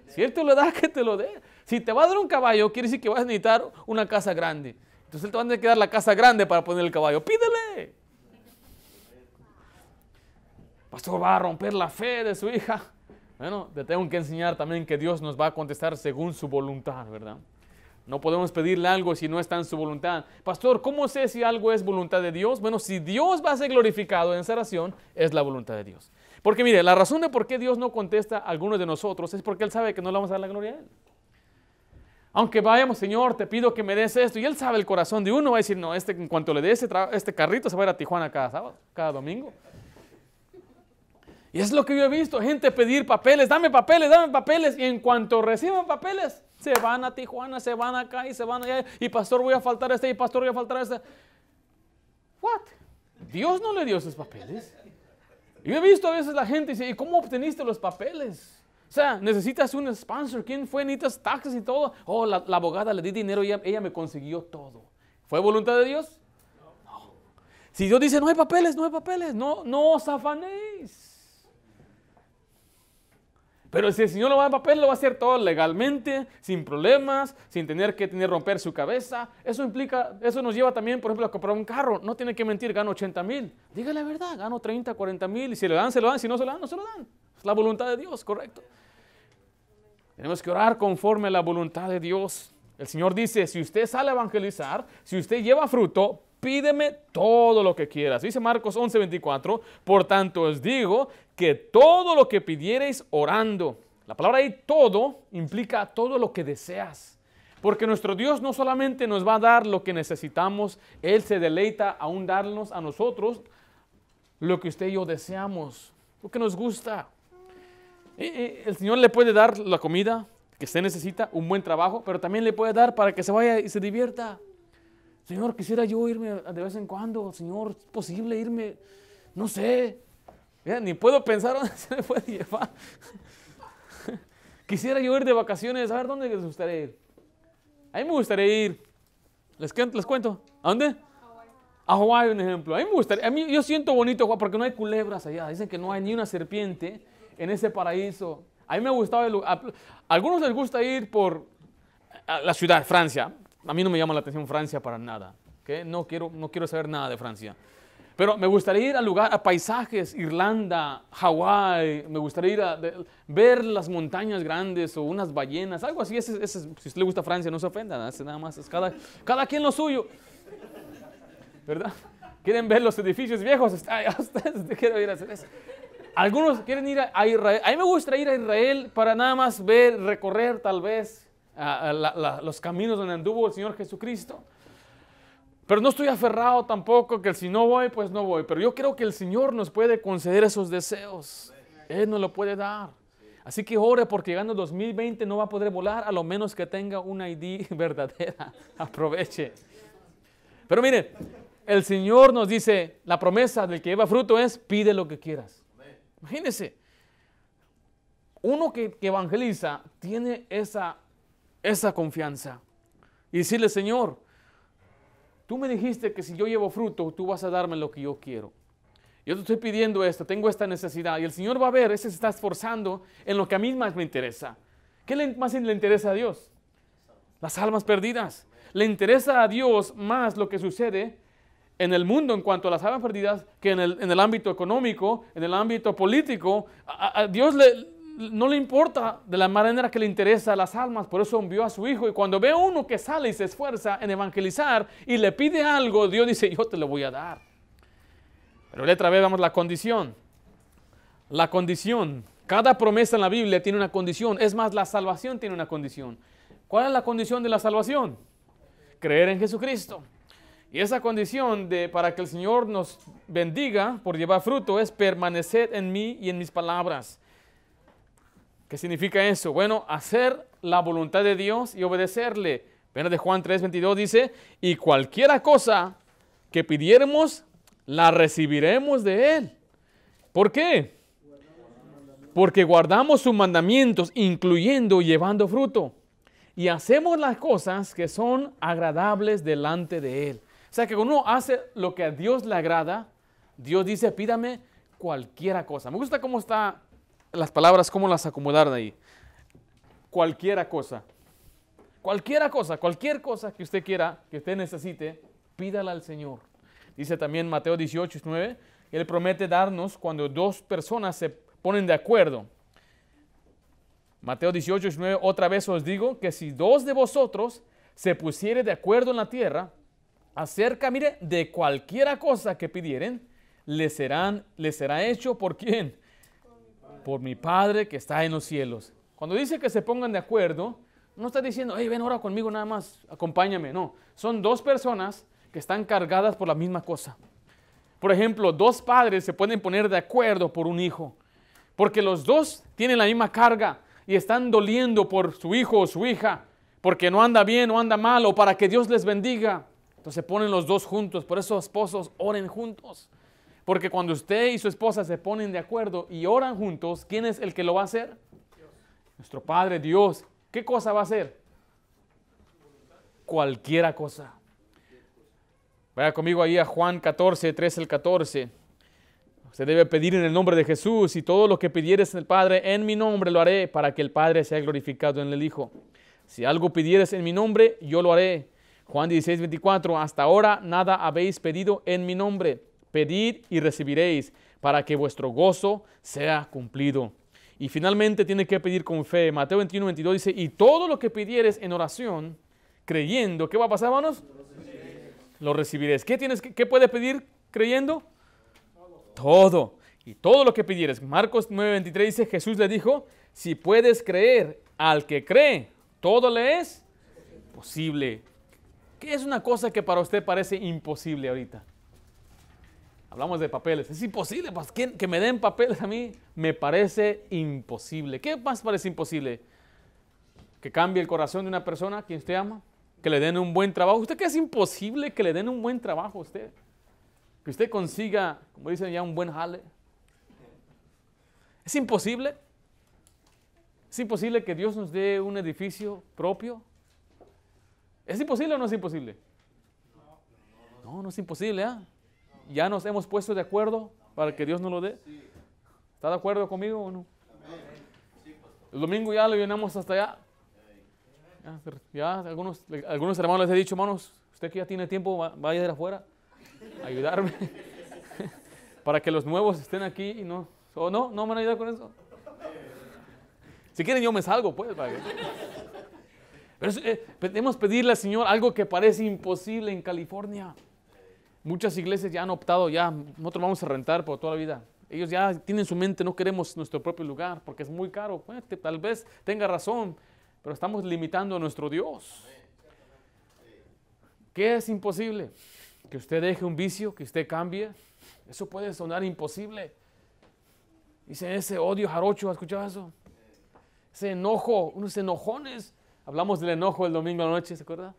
Si Él te lo da, que te lo dé. Si te va a dar un caballo, quiere decir que vas a necesitar una casa grande. Entonces Él te va a tener que dar la casa grande para poner el caballo. Pídele. Pastor, va a romper la fe de su hija. Bueno, te tengo que enseñar también que Dios nos va a contestar según su voluntad, ¿verdad? No podemos pedirle algo si no está en su voluntad. Pastor, ¿cómo sé si algo es voluntad de Dios? Bueno, si Dios va a ser glorificado en esa oración, es la voluntad de Dios. Porque mire, la razón de por qué Dios no contesta a algunos de nosotros es porque Él sabe que no le vamos a dar la gloria a Él. Aunque vayamos, Señor, te pido que me des esto. Y Él sabe el corazón de uno. Va a decir, no, en cuanto le dé este carrito, se va a ir a Tijuana cada sábado, cada domingo. Y es lo que yo he visto, gente pedir papeles, dame papeles, y en cuanto reciban papeles, se van a Tijuana, se van acá y se van allá, y pastor voy a faltar y pastor voy a faltar What? Dios no le dio esos papeles. Yo he visto a veces la gente dice, ¿y cómo obteniste los papeles? O sea, necesitas un sponsor, ¿quién fue? Necesitas taxes y todo. Oh, la abogada le di dinero y ella me consiguió todo. ¿Fue voluntad de Dios? No. Si Dios dice, no hay papeles, no os afanéis. Pero si el Señor lo va a dar papel, lo va a hacer todo legalmente, sin problemas, sin tener que romper su cabeza. Eso nos lleva también, por ejemplo, a comprar un carro. No tiene que mentir, gano 80,000. Dígale la verdad, gano 30, 40,000. Y si le dan, se lo dan. Si no se lo dan, no se lo dan. Es la voluntad de Dios, correcto. Tenemos que orar conforme a la voluntad de Dios. El Señor dice, si usted sale a evangelizar, si usted lleva fruto, pídeme todo lo que quieras. Dice Marcos 11:24, por tanto os digo que todo lo que pidiereis orando. La palabra ahí todo implica todo lo que deseas. Porque nuestro Dios no solamente nos va a dar lo que necesitamos, Él se deleita aún darnos a nosotros lo que usted y yo deseamos, lo que nos gusta. El Señor le puede dar la comida que usted necesita, un buen trabajo, pero también le puede dar para que se vaya y se divierta. Señor, quisiera yo irme de vez en cuando. Señor, ¿es posible irme? No sé. Ya, ni puedo pensar dónde se me puede llevar. Quisiera yo ir de vacaciones. A ver, ¿dónde les gustaría ir? A mí me gustaría ir. ¿Les cuento? ¿A dónde? A Hawái, un ejemplo. A mí me gustaría. Yo siento bonito porque no hay culebras allá. Dicen que no hay ni una serpiente en ese paraíso. A mí me gustaba el lugar. A algunos les gusta ir por la ciudad, Francia. A mí no me llama la atención Francia para nada. ¿Okay? No quiero saber nada de Francia. Pero me gustaría ir a paisajes, Irlanda, Hawái. Me gustaría ir a ver las montañas grandes o unas ballenas, algo así. Si a usted le gusta Francia, no se ofenda. Nada más es cada quien lo suyo. ¿Verdad? ¿Quieren ver los edificios viejos? Ustedes quieren ir a hacer eso. Algunos quieren ir a Israel. A mí me gustaría ir a Israel para nada más recorrer tal vez los caminos donde anduvo el Señor Jesucristo. Pero no estoy aferrado tampoco que si no voy, pues no voy. Pero yo creo que el Señor nos puede conceder esos deseos. Él nos lo puede dar. Así que ore, porque llegando el 2020 no va a poder volar, a lo menos que tenga una ID verdadera. Aproveche. Pero mire, el Señor nos dice, la promesa del que lleva fruto es, pide lo que quieras. Imagínese, uno que evangeliza tiene esa confianza. Y decirle, Señor, tú me dijiste que si yo llevo fruto, tú vas a darme lo que yo quiero. Yo te estoy pidiendo esto, tengo esta necesidad. Y el Señor va a ver, ese se está esforzando en lo que a mí más me interesa. ¿Qué más le interesa a Dios? Las almas perdidas. Le interesa a Dios más lo que sucede en el mundo en cuanto a las almas perdidas que en el ámbito económico, en el ámbito político. A Dios no le importa de la manera que le interesa a las almas, por eso envió a su Hijo. Y cuando ve a uno que sale y se esfuerza en evangelizar y le pide algo, Dios dice, yo te lo voy a dar. Pero letra B, vamos, la condición. La condición. Cada promesa en la Biblia tiene una condición. Es más, la salvación tiene una condición. ¿Cuál es la condición de la salvación? Creer en Jesucristo. Y esa condición para que el Señor nos bendiga por llevar fruto es permanecer en mí y en mis palabras. ¿Qué significa eso? Bueno, hacer la voluntad de Dios y obedecerle. Ven de Juan 3:22 dice, y cualquiera cosa que pidiéramos, la recibiremos de Él. ¿Por qué? Porque guardamos sus mandamientos, incluyendo llevando fruto. Y hacemos las cosas que son agradables delante de Él. O sea que cuando uno hace lo que a Dios le agrada, Dios dice, pídame cualquiera cosa. Me gusta cómo están las palabras, cómo las acomodaron ahí. Cualquiera cosa. Cualquiera cosa, cualquier cosa que usted quiera, que usted necesite, pídala al Señor. Dice también Mateo 18:9, Él promete darnos cuando dos personas se ponen de acuerdo. Mateo 18:9, otra vez os digo que si dos de vosotros se pusiere de acuerdo en la tierra, acerca, mire, de cualquiera cosa que pidieren, les será hecho ¿por quién? Por mi Padre que está en los cielos. Cuando dice que se pongan de acuerdo, no está diciendo, hey, ven, ora conmigo nada más, acompáñame. No, son dos personas que están cargadas por la misma cosa. Por ejemplo, dos padres se pueden poner de acuerdo por un hijo, porque los dos tienen la misma carga y están doliendo por su hijo o su hija, porque no anda bien o anda mal, o para que Dios les bendiga. Entonces se ponen los dos juntos. Por eso, esposos, oren juntos. Porque cuando usted y su esposa se ponen de acuerdo y oran juntos, ¿quién es el que lo va a hacer? Dios. Nuestro Padre Dios. ¿Qué cosa va a hacer? Cualquiera cosa. Vaya conmigo ahí a Juan 14, 13 al 14. Usted debe pedir en el nombre de Jesús, y todo lo que pidieres en el Padre, en mi nombre lo haré, para que el Padre sea glorificado en el Hijo. Si algo pidieres en mi nombre, yo lo haré. Juan 16, 24. Hasta ahora nada habéis pedido en mi nombre. Pedid y recibiréis, para que vuestro gozo sea cumplido. Y finalmente tiene que pedir con fe. Mateo 21, 22 dice, y todo lo que pidieres en oración, creyendo, ¿qué va a pasar, hermanos? Lo recibiréis. ¿Qué puedes pedir creyendo? Todo. Y todo lo que pidieres. Marcos 9, 23 dice, Jesús le dijo, si puedes creer, al que cree, todo le es posible. ¿Qué es una cosa que para usted parece imposible ahorita? Hablamos de papeles. Es imposible, pues, que me den papeles a mí me parece imposible. ¿Qué más parece imposible? Que cambie el corazón de una persona que usted ama, que le den un buen trabajo. ¿Usted cree que es imposible que le den un buen trabajo a usted? Que usted consiga, como dicen ya, un buen jale. ¿Es imposible? ¿Es imposible que Dios nos dé un edificio propio? ¿Es imposible o no es imposible? No, no es imposible, ¿eh? Ya nos hemos puesto de acuerdo para que Dios nos lo dé. ¿Está de acuerdo conmigo o no? El domingo ya lo llenamos hasta allá. Ya algunos hermanos les he dicho, hermanos, usted que ya tiene tiempo, vaya a ir afuera a ayudarme para que los nuevos estén aquí y no. ¿O no? ¿No me van a ayudar con eso? Si quieren yo me salgo, pues. Pero podemos pedirle al Señor algo que parece imposible en California. Muchas iglesias ya han optado, ya nosotros vamos a rentar por toda la vida. Ellos ya tienen en su mente, no queremos nuestro propio lugar porque es muy caro. Tal vez tenga razón, pero estamos limitando a nuestro Dios. ¿Qué es imposible? Que usted deje un vicio, que usted cambie. Eso puede sonar imposible. Dice ese odio jarocho, ¿has escuchado eso? Ese enojo, unos enojones. Hablamos del enojo el domingo a la noche, ¿se acuerda?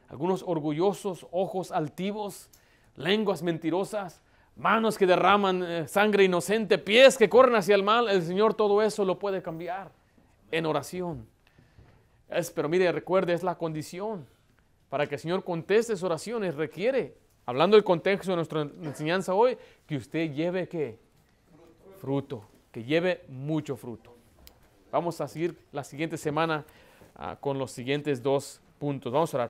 Algunos orgullosos, ojos altivos, lenguas mentirosas, manos que derraman sangre inocente, pies que corren hacia el mal. El Señor todo eso lo puede cambiar en oración. Pero mire, recuerde, es la condición. Para que el Señor conteste sus oraciones requiere, hablando del contexto de nuestra enseñanza hoy, que usted lleve ¿qué? Fruto, que lleve mucho fruto. Vamos a seguir la siguiente semana con los siguientes 2 puntos. Vamos a orar.